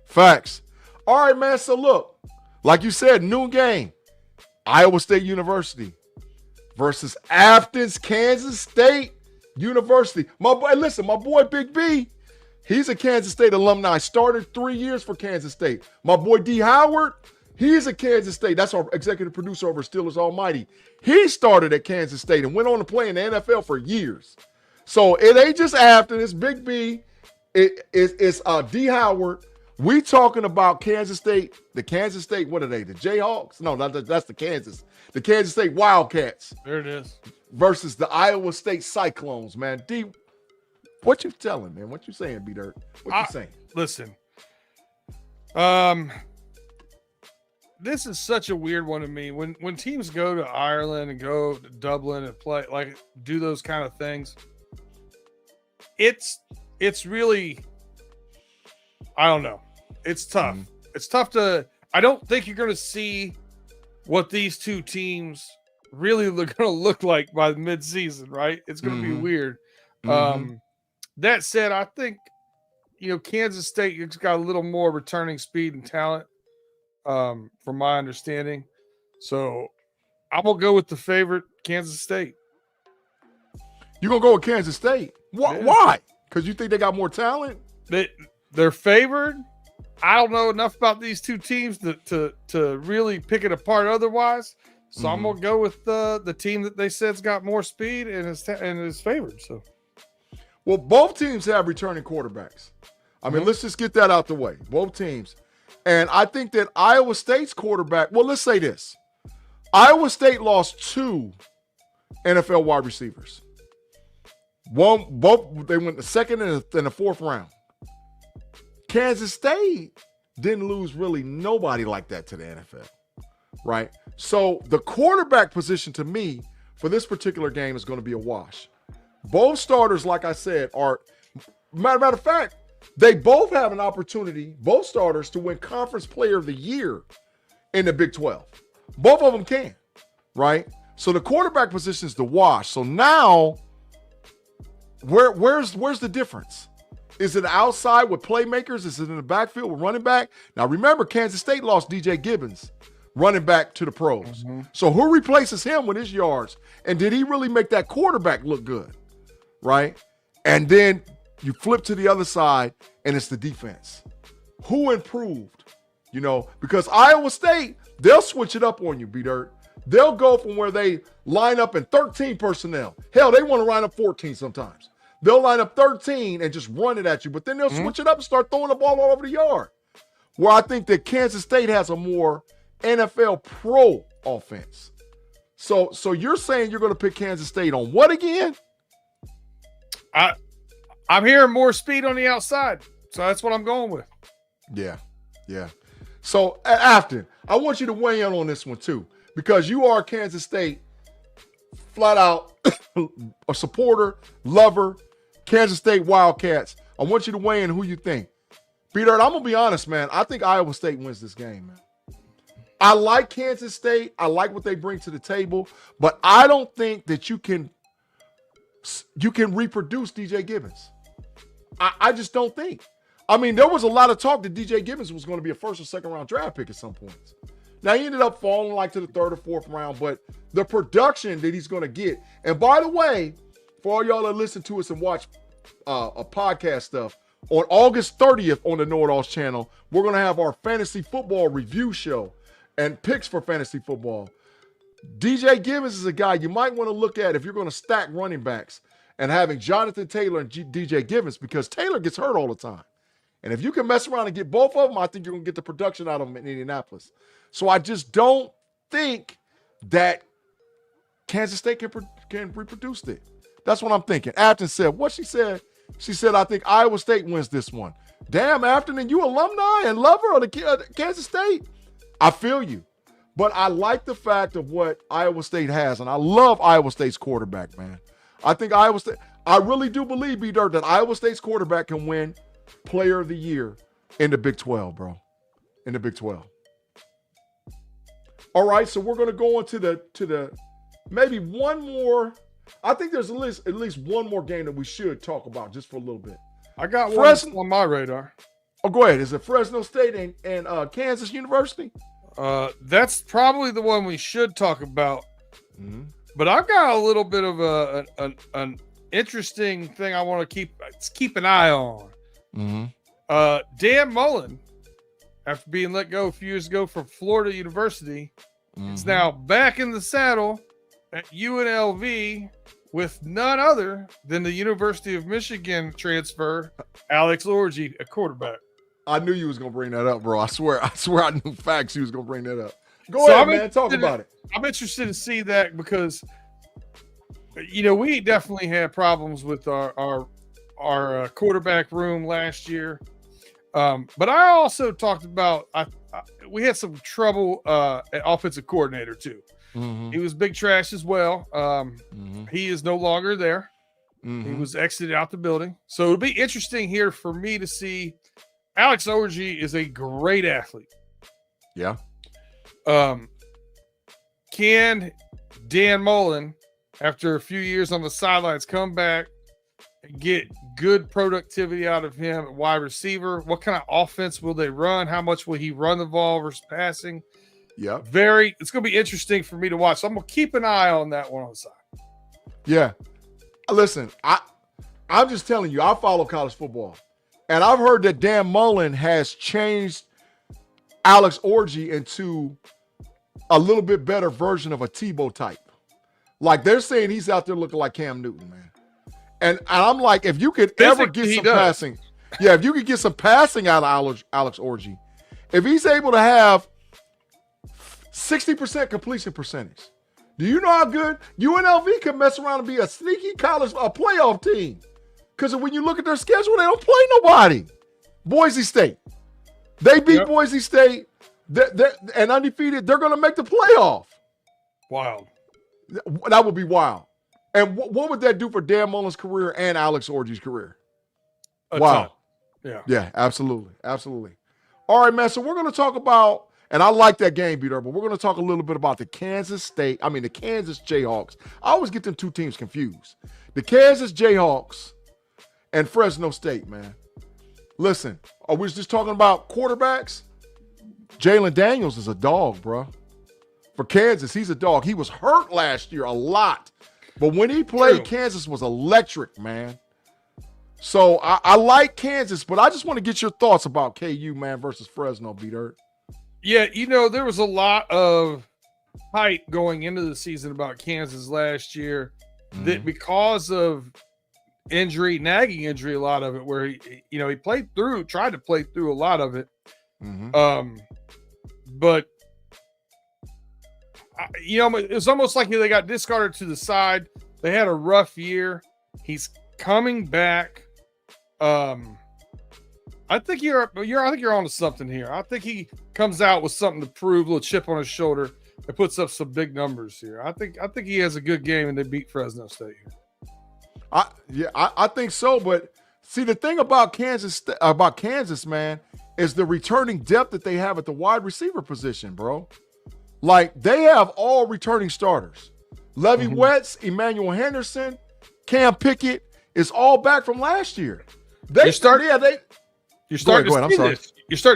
Facts. All right, man. So look, like you said, noon game. Iowa State University versus Athens, Kansas State University. My boy Big B, he's a Kansas State alumni. Started 3 years for Kansas State. My boy D. Howard, he's a Kansas State. That's our executive producer over Steelers Almighty. He started at Kansas State and went on to play in the NFL for years. So it ain't just Athens, it's Big B, it's D. Howard. We talking about Kansas State, the Kansas State, what are they, the Jayhawks? No, that's the Kansas State Wildcats. There it is. Versus the Iowa State Cyclones, man. D, what you telling, man? What you saying, B-Dirt? What you saying? Listen, this is such a weird one to me. When teams go to Ireland and go to Dublin and play, like, do those kind of things, it's really, I don't know. It's tough. Mm-hmm. It's tough to, I don't think you're going to see what these two teams really going to look like by the midseason, right? It's going to be weird. That said, I think, Kansas State has got a little more returning speed and talent, from my understanding. So I'm going to go with the favorite, Kansas State. You're going to go with Kansas State? Why? Because you think they got more talent? They're favored. I don't know enough about these two teams to really pick it apart otherwise. So I'm gonna go with the team that they said's got more speed and is favored. So, well, both teams have returning quarterbacks. I mean, let's just get that out the way. Both teams, and I think that Iowa State's quarterback. Well, let's say this: Iowa State lost 2 NFL wide receivers. Both they went the second and the 4th round. Kansas State didn't lose really nobody like that to the NFL, right? So the quarterback position to me for this particular game is going to be a wash. Both starters, like I said, are, matter of fact, they both have an opportunity, both starters, to win Conference Player of the Year in the Big 12. Both of them can, right? So the quarterback position is the wash. So now, where's the difference? Is it outside with playmakers? Is it in the backfield with running back? Now, remember, Kansas State lost DJ Gibbons, running back to the pros. So who replaces him with his yards? And did he really make that quarterback look good, right? And then you flip to the other side, and it's the defense. Who improved? Because Iowa State, they'll switch it up on you, B-Dirt. They'll go from where they line up in 13 personnel. Hell, they want to line up 14 sometimes. They'll line up 13 and just run it at you, but then they'll switch it up and start throwing the ball all over the yard. Where I think that Kansas State has a more NFL pro offense. So you're saying you're going to pick Kansas State on what again? I'm hearing more speed on the outside, so that's what I'm going with. Yeah. So Afton, I want you to weigh in on this one too, because you are Kansas State flat out a supporter, lover, Kansas State Wildcats. I want you to weigh in who you think. B-Dirt, I'm going to be honest, man. I think Iowa State wins this game, man. I like Kansas State. I like what they bring to the table, but I don't think that you can reproduce DJ Gibbons. I just don't think. I mean, there was a lot of talk that DJ Gibbons was going to be a 1st or 2nd round draft pick at some points. Now, he ended up falling like to the 3rd or 4th round, but the production that he's going to get. And by the way, for all y'all that listen to us and watch a podcast stuff, On August 30th on the Knoitallz channel, we're going to have our fantasy football review show and picks for fantasy football. DJ Givens is a guy you might want to look at if you're going to stack running backs and having Jonathan Taylor and DJ Givens, because Taylor gets hurt all the time. And if you can mess around and get both of them, I think you're going to get the production out of them in Indianapolis. So I just don't think that Kansas State can reproduce it. That's what I'm thinking. Afton said, what she said? She said, I think Iowa State wins this one. Damn, Afton, and you alumni and lover of the Kansas State? I feel you. But I like the fact of what Iowa State has, and I love Iowa State's quarterback, man. I think Iowa State, I really do believe, B-Dirt, that Iowa State's quarterback can win Player of the Year in the Big 12, bro. In the Big 12. All right, so we're going to go into the maybe one more. I think there's at least one more game that we should talk about just for a little bit. I got one on my radar. Oh, go ahead. Is it Fresno State and Kansas University? That's probably the one we should talk about. Mm-hmm. But I've got a little bit of an interesting thing I want to keep an eye on. Mm-hmm. Dan Mullen, after being let go a few years ago from Florida University, is now back in the saddle at UNLV with none other than the University of Michigan transfer, Alex Orji, a quarterback. I knew you was going to bring that up, bro. I swear I knew facts you was going to bring that up. Go ahead, man. Talk about it. I'm interested to see that because, we definitely had problems with our quarterback room last year. But I also talked about we had some trouble at offensive coordinator too. Mm-hmm. He was big trash as well. He is no longer there. Mm-hmm. He was exited out the building. So it'll be interesting here for me to see. Alex Orji is a great athlete. Yeah. Can Dan Mullen, after a few years on the sidelines, come back and get good productivity out of him at wide receiver? What kind of offense will they run? How much will he run the ball versus passing? Yeah. It's going to be interesting for me to watch. So I'm going to keep an eye on that one on the side. Yeah. Listen, I'm just telling you, I follow college football. And I've heard that Dan Mullen has changed Alex Orji into a little bit better version of a Tebow type. Like they're saying he's out there looking like Cam Newton, man. And I'm like, if you could ever get some passing, if you could get some passing out of Alex Orji, if he's able to have 60% completion percentage, do you know how good UNLV can mess around and be a sneaky college playoff team? Because when you look at their schedule, they don't play nobody. Boise State. They beat Boise State. And undefeated, they're going to make the playoff. Wild. That would be wild. And what would that do for Dan Mullen's career and Alex Orji's career? Wow. Yeah. Yeah, absolutely. Absolutely. All right, man. So we're going to talk about, and I like that game, Peter, but we're going to talk a little bit about the Kansas Jayhawks. I always get them two teams confused. The Kansas Jayhawks and Fresno State, man. Listen, are we just talking about quarterbacks? Jalen Daniels is a dog, bro. For Kansas, he's a dog. He was hurt last year a lot. But when he played, Kansas was electric, man. So I like Kansas, but I just want to get your thoughts about KU, man, versus Fresno, B-Dirt. Yeah, there was a lot of hype going into the season about Kansas last year that because of nagging injury, a lot of it, where he tried to play through a lot of it. But it's almost like they got discarded to the side. They had a rough year. He's coming back. I think you're onto something here. I think he comes out with something to prove, a little chip on his shoulder, and puts up some big numbers here. I think he has a good game, and they beat Fresno State here. I think so. But see, the thing about Kansas, man, is the returning depth that they have at the wide receiver position, bro. Like they have all returning starters. Levy Wetz, Emmanuel Henderson, Cam Pickett is all back from last year. You're starting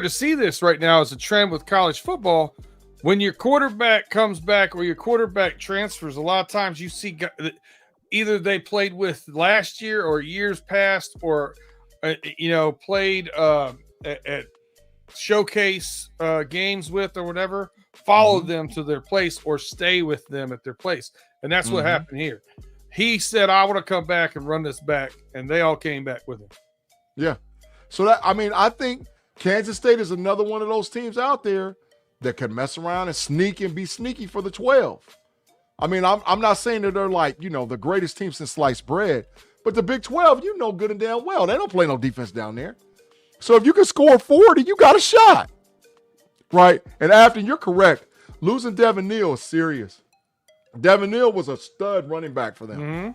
to see this right now as a trend with college football. When your quarterback comes back or your quarterback transfers, a lot of times you see either they played with last year or years past, or played at showcase games with or whatever, follow them to their place or stay with them at their place. And that's what happened here. He said, I want to come back and run this back. And they all came back with him. Yeah. So I think Kansas State is another one of those teams out there that can mess around and sneak and be sneaky for the 12. I mean, I'm not saying that they're like, the greatest team since sliced bread, but the Big 12, good and damn well. They don't play no defense down there. So if you can score 40, you got a shot. Right? And after, you're correct. Losing Devin Neal is serious. Devin Neal was a stud running back for them.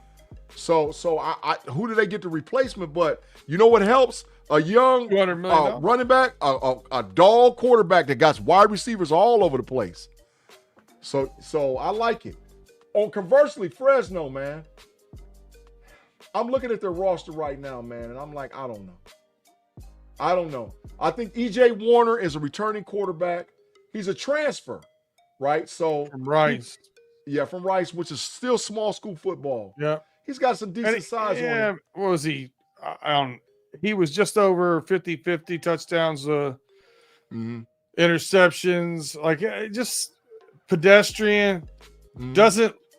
So who did they get the replacement? But you know what helps? A young running back, a dog quarterback that got wide receivers all over the place. So I like it. Conversely, Fresno, man. I'm looking at their roster right now, man, and I'm like, I don't know. I think E.J. Warner is a returning quarterback. He's a transfer, right? So from Rice. From Rice, which is still small school football. Yeah. He's got some decent size on him. What was he? He was just over 50-50 touchdowns, interceptions, like just pedestrian.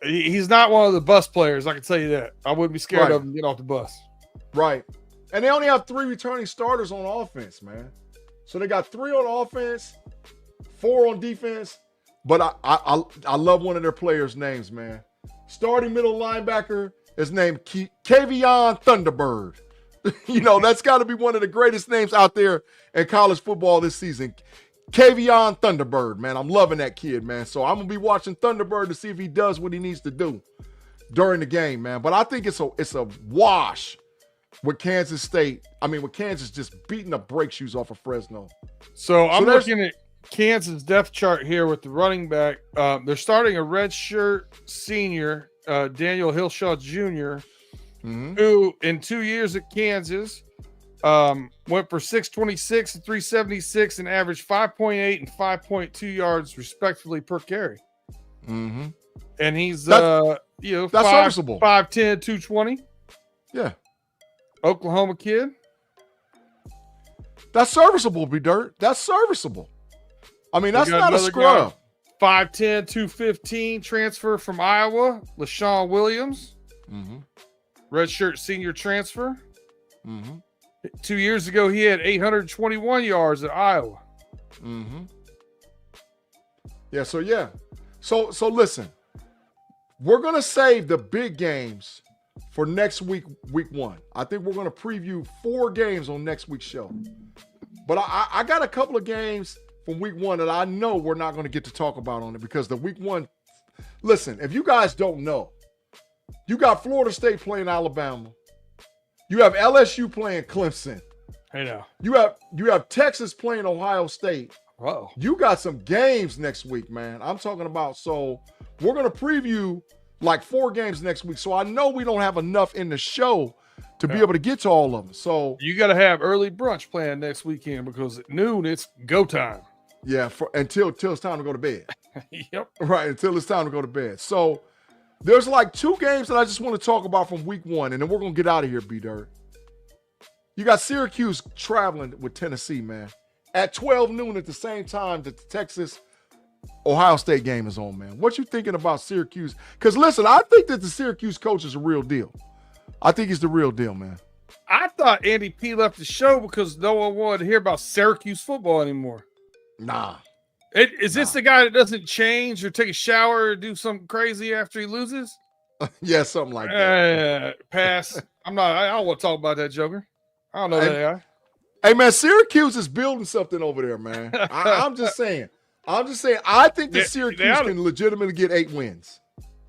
He's not one of the bus players, I can tell you that. I wouldn't be scared of him getting off the bus. Right. And they only have 3 returning starters on offense, man. So they got 3 on offense, 4 on defense. But I love one of their players' names, man. Starting middle linebacker is named Kavion Thunderbird. That's got to be one of the greatest names out there in college football this season. Kavion Thunderbird, man. I'm loving that kid, man. So I'm going to be watching Thunderbird to see if he does what he needs to do during the game, man. But I think it's a wash with Kansas State. With Kansas just beating the brake shoes off of Fresno. So I'm looking at Kansas depth chart here with the running back. They're starting a redshirt senior, Daniel Hillshaw Jr., who in 2 years at Kansas went for 626 and 376 and averaged 5.8 and 5.2 yards respectively per carry. And he's that's serviceable. 5'10", 220. Yeah. Oklahoma kid. That's serviceable, B-Dirt. That's serviceable. That's not a scrub. 5'10", 215, transfer from Iowa, LaShawn Williams. Redshirt senior transfer. 2 years ago, he had 821 yards at Iowa. So listen, we're going to save the big games for next week 1. I think we're going to preview 4 games on next week's show. But I got a couple of games from week 1 that I know we're not going to get to talk about on it because the week 1, listen, if you guys don't know, you got Florida State playing Alabama. You have LSU playing Clemson. I know. You have Texas playing Ohio State. Whoa. You got some games next week, man. I'm talking about, so we're going to preview like 4 games next week. So I know we don't have enough in the show to be able to get to all of them. So you got to have early brunch planned next weekend because at noon it's go time. Yeah, until it's time to go to bed. Yep. Right, until it's time to go to bed. So there's like 2 games that I just want to talk about from week 1, and then we're going to get out of here, B-Dirt. You got Syracuse traveling with Tennessee, man. At 12 noon at the same time that the Texas-Ohio State game is on, man. What you thinking about Syracuse? Because, listen, I think that the Syracuse coach is a real deal. I think he's the real deal, man. I thought Andy P left the show because no one wanted to hear about Syracuse football anymore. Nah. Is this the guy that doesn't change or take a shower or do something crazy after he loses? Yeah, something like that. Pass. I don't want to talk about that joker. I don't know that guy. Hey, man, Syracuse is building something over there, man. I'm just saying. I think that Syracuse can legitimately get 8 wins.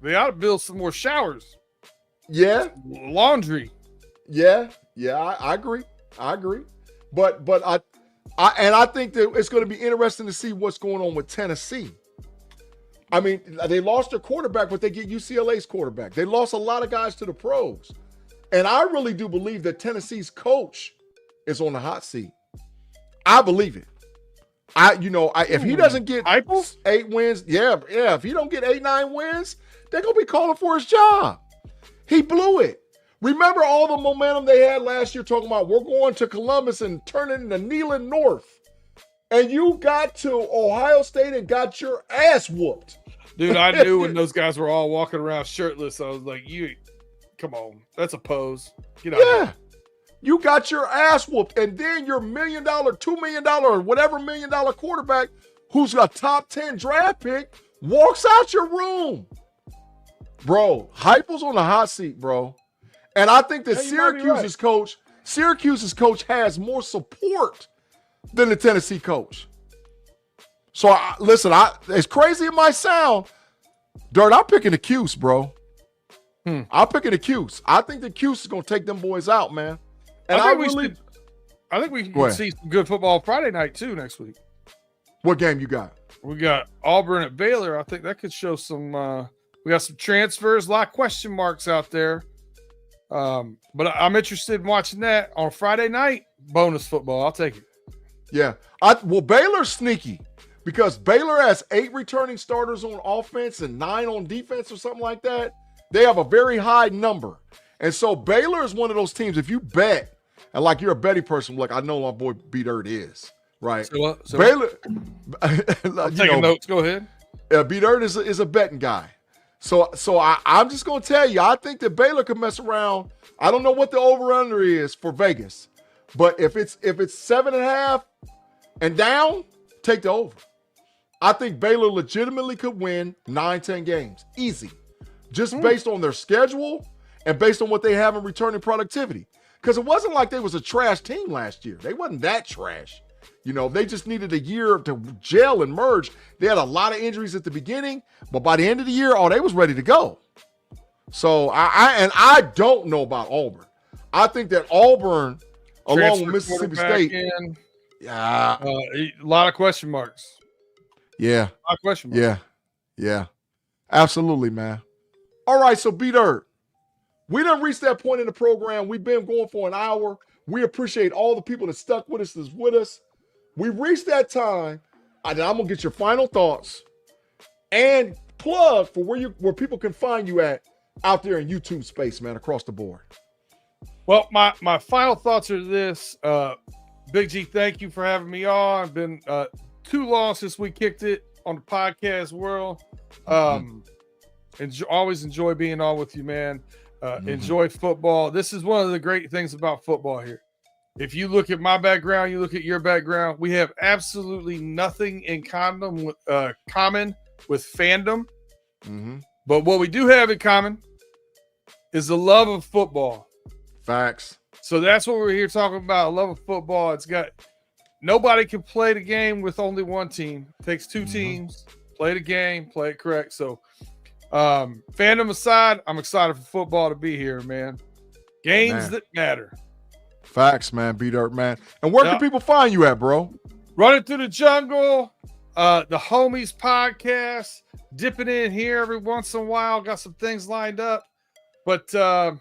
They ought to build some more showers. Yeah. Laundry. Yeah, I agree. But I think that it's going to be interesting to see what's going on with Tennessee. I mean, they lost their quarterback, but they get UCLA's quarterback. They lost a lot of guys to the pros. And I really do believe that Tennessee's coach is on the hot seat. I believe it. If he doesn't get 8 wins, if he don't get 8, 9 wins, they're going to be calling for his job. He blew it. Remember all the momentum they had last year talking about we're going to Columbus and turning into Neyland North. And you got to Ohio State and got your ass whooped. Dude, I knew when those guys were all walking around shirtless, I was like, come on, that's a pose. Get out of here. You got your ass whooped. And then your $1 million, $2 million, or whatever $1 million quarterback who's a top 10 draft pick walks out your room. Bro, Heupel's on the hot seat, bro. And I think that Syracuse's coach has more support than the Tennessee coach. So, listen, as crazy as it might sound, Dirt, I'm picking the Cuse, bro. I'm picking the Cuse. I think the Cuse is going to take them boys out, man. And I think we can see some good football Friday night, too, next week. What game you got? We got Auburn at Baylor. I think that could show some we got some transfers, a lot of question marks out there. But I'm interested in watching that on Friday night. Bonus football. I'll take it. Yeah. Baylor's sneaky because Baylor has 8 returning starters on offense and 9 on defense or something like that. They have a very high number. And so Baylor is one of those teams, if you bet, and like you're a betting person, like I know my boy B-Dirt is, right? So Baylor. I'm taking notes. Go ahead. B-Dirt is a betting guy. So I'm just going to tell you, I think that Baylor could mess around. I don't know what the over-under is for Vegas, but if it's 7.5 and down, take the over. I think Baylor legitimately could win 9-10 games. Easy. Just based on their schedule and based on what they have in returning productivity. Because it wasn't like they was a trash team last year. They wasn't that trash. You know, they just needed a year to gel and merge. They had a lot of injuries at the beginning, but by the end of the year, they was ready to go. So I don't know about Auburn. I think that Auburn, along with Mississippi State, a lot of question marks. Yeah, a lot of question marks. Yeah, absolutely, man. All right, so B-Dirt, we done reached that point in the program. We've been going for an hour. We appreciate all the people that stuck with us, that's with us. We reached that time. I'm gonna get your final thoughts and plug for where people can find you at out there in YouTube space, man, across the board. Well, my final thoughts are this. Big G, thank you for having me on. Been too long since we kicked it on the podcast world. Always enjoy being on with you, man. Enjoy football. This is one of the great things about football here. If you look at my background, you look at your background, we have absolutely nothing in common with fandom. But what we do have in common is the love of football. Facts. So that's what we're here talking about, a love of football. Nobody can play the game with only one team. It takes 2 teams, play the game, play it correct. So fandom aside, I'm excited for football to be here, man. Games that matter. Facts, man. B-Dirt, man. And where can people find you at, bro? Running Through the Jungle, the Homies podcast, dipping in here every once in a while. Got some things lined up. But Running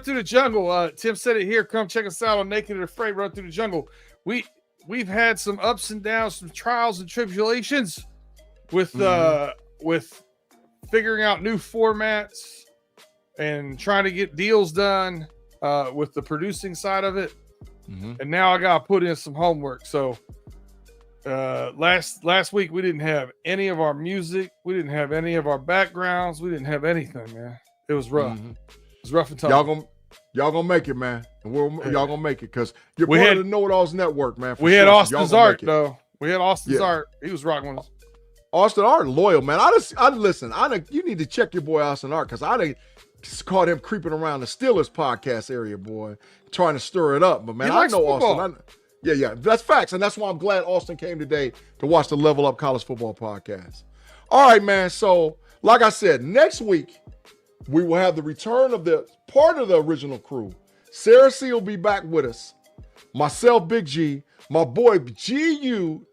Through the Jungle, Tim said it here. Come check us out on Naked and Afraid, Run Through the Jungle. We've had some ups and downs, some trials and tribulations with figuring out new formats and trying to get deals done with the producing side of it. And now I got to put in some homework. So last week we didn't have any of our music. We didn't have any of our backgrounds. We didn't have anything, man. It was rough. It was rough and tough. Y'all gonna make it, man. Y'all gonna make it because you're part of the Knoitallz network, man. We had Austin's art, though. We had Austin's art. He was rocking with us. Austin Art, loyal, man. You need to check your boy Austin Art because I caught him creeping around the Steelers podcast area, boy, trying to stir it up. But man, I know football. Austin. Yeah, that's facts, and that's why I'm glad Austin came today to watch the Level Up College Football podcast. All right, man. So, like I said, next week we will have the return of the part of the original crew. Sarah C will be back with us. Myself, Big G, my boy GU,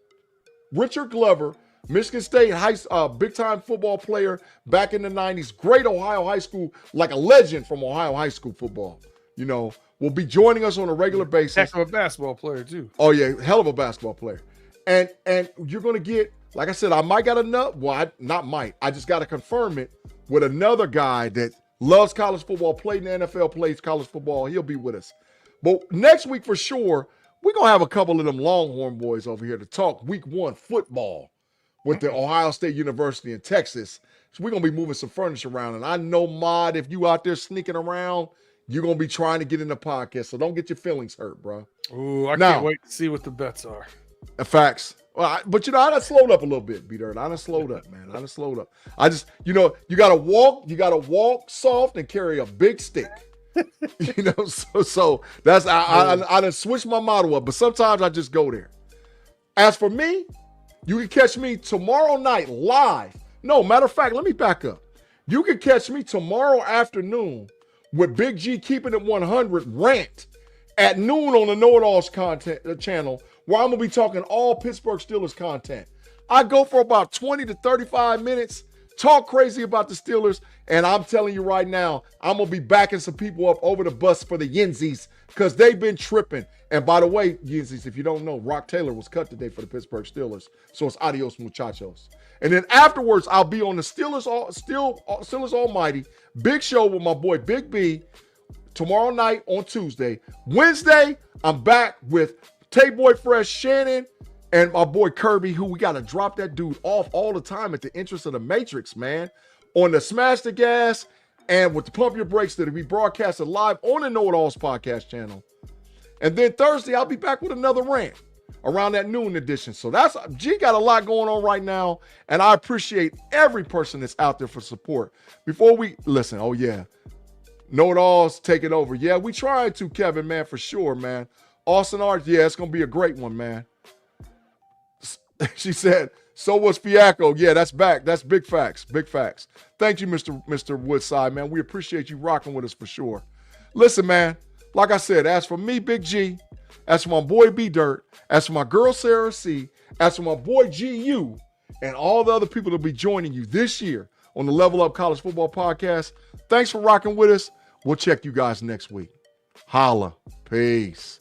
Richard Glover, Michigan State big-time football player back in the 90s. Great Ohio high school, like a legend from Ohio high school football. You know, will be joining us on a regular basis. Heck of a basketball player, too. Oh, yeah, hell of a basketball player. And you're going to get, like I said, I might got enough. Well, I just got to confirm it with another guy that loves college football, played in the NFL, plays college football. He'll be with us. But next week for sure, we're going to have a couple of them Longhorn boys over here to talk week 1 football with the Ohio State University in Texas. So we're going to be moving some furniture around. And I know, Mod, if you out there sneaking around, you're going to be trying to get in the podcast. So don't get your feelings hurt, bro. Ooh, I can't wait to see what the bets are. Facts. Well, but I done slowed up a little bit, B-Dirt. I done slowed up, man. I done slowed up. I just, you gotta walk soft and carry a big stick. So that's I done switched my model up, but sometimes I just go there. As for me, you can catch me tomorrow night live. No, matter of fact, let me back up. You can catch me tomorrow afternoon with Big G Keeping It 100 rant at noon on the Knoitallz content channel, where I'm going to be talking all Pittsburgh Steelers content. I go for about 20 to 35 minutes, talk crazy about the Steelers, and I'm telling you right now, I'm going to be backing some people up over the bus for the Yinzies because they've been tripping. And by the way, Yinzies, if you don't know, Rock Taylor was cut today for the Pittsburgh Steelers. So it's adios, muchachos. And then afterwards, I'll be on the Steelers Almighty big show with my boy Big B tomorrow night on Tuesday. Wednesday, I'm back with Tay-Boy Fresh, Shannon, and my boy Kirby, who we got to drop that dude off all the time at the entrance of the Matrix, man. On the Smash the Gas and with the Pump Your Brakes that'll be broadcasted live on the Knoitallz podcast channel. And then Thursday, I'll be back with another rant around that noon edition. So G got a lot going on right now, and I appreciate every person that's out there for support. Before we listen, oh yeah, Knoitallz taking over. Yeah, we trying to, Kevin, man, for sure, man. Austin Arts, yeah, it's going to be a great one, man. She said, so was Fiacco. Yeah, that's back. That's big facts. Big facts. Thank you, Mr. Woodside, man. We appreciate you rocking with us for sure. Listen, man, like I said, as for me, Big G, as for my boy B-Dirt, as for my girl Sarah C, as for my boy GU, and all the other people that will be joining you this year on the Level Up College Football Podcast, thanks for rocking with us. We'll check you guys next week. Holla. Peace.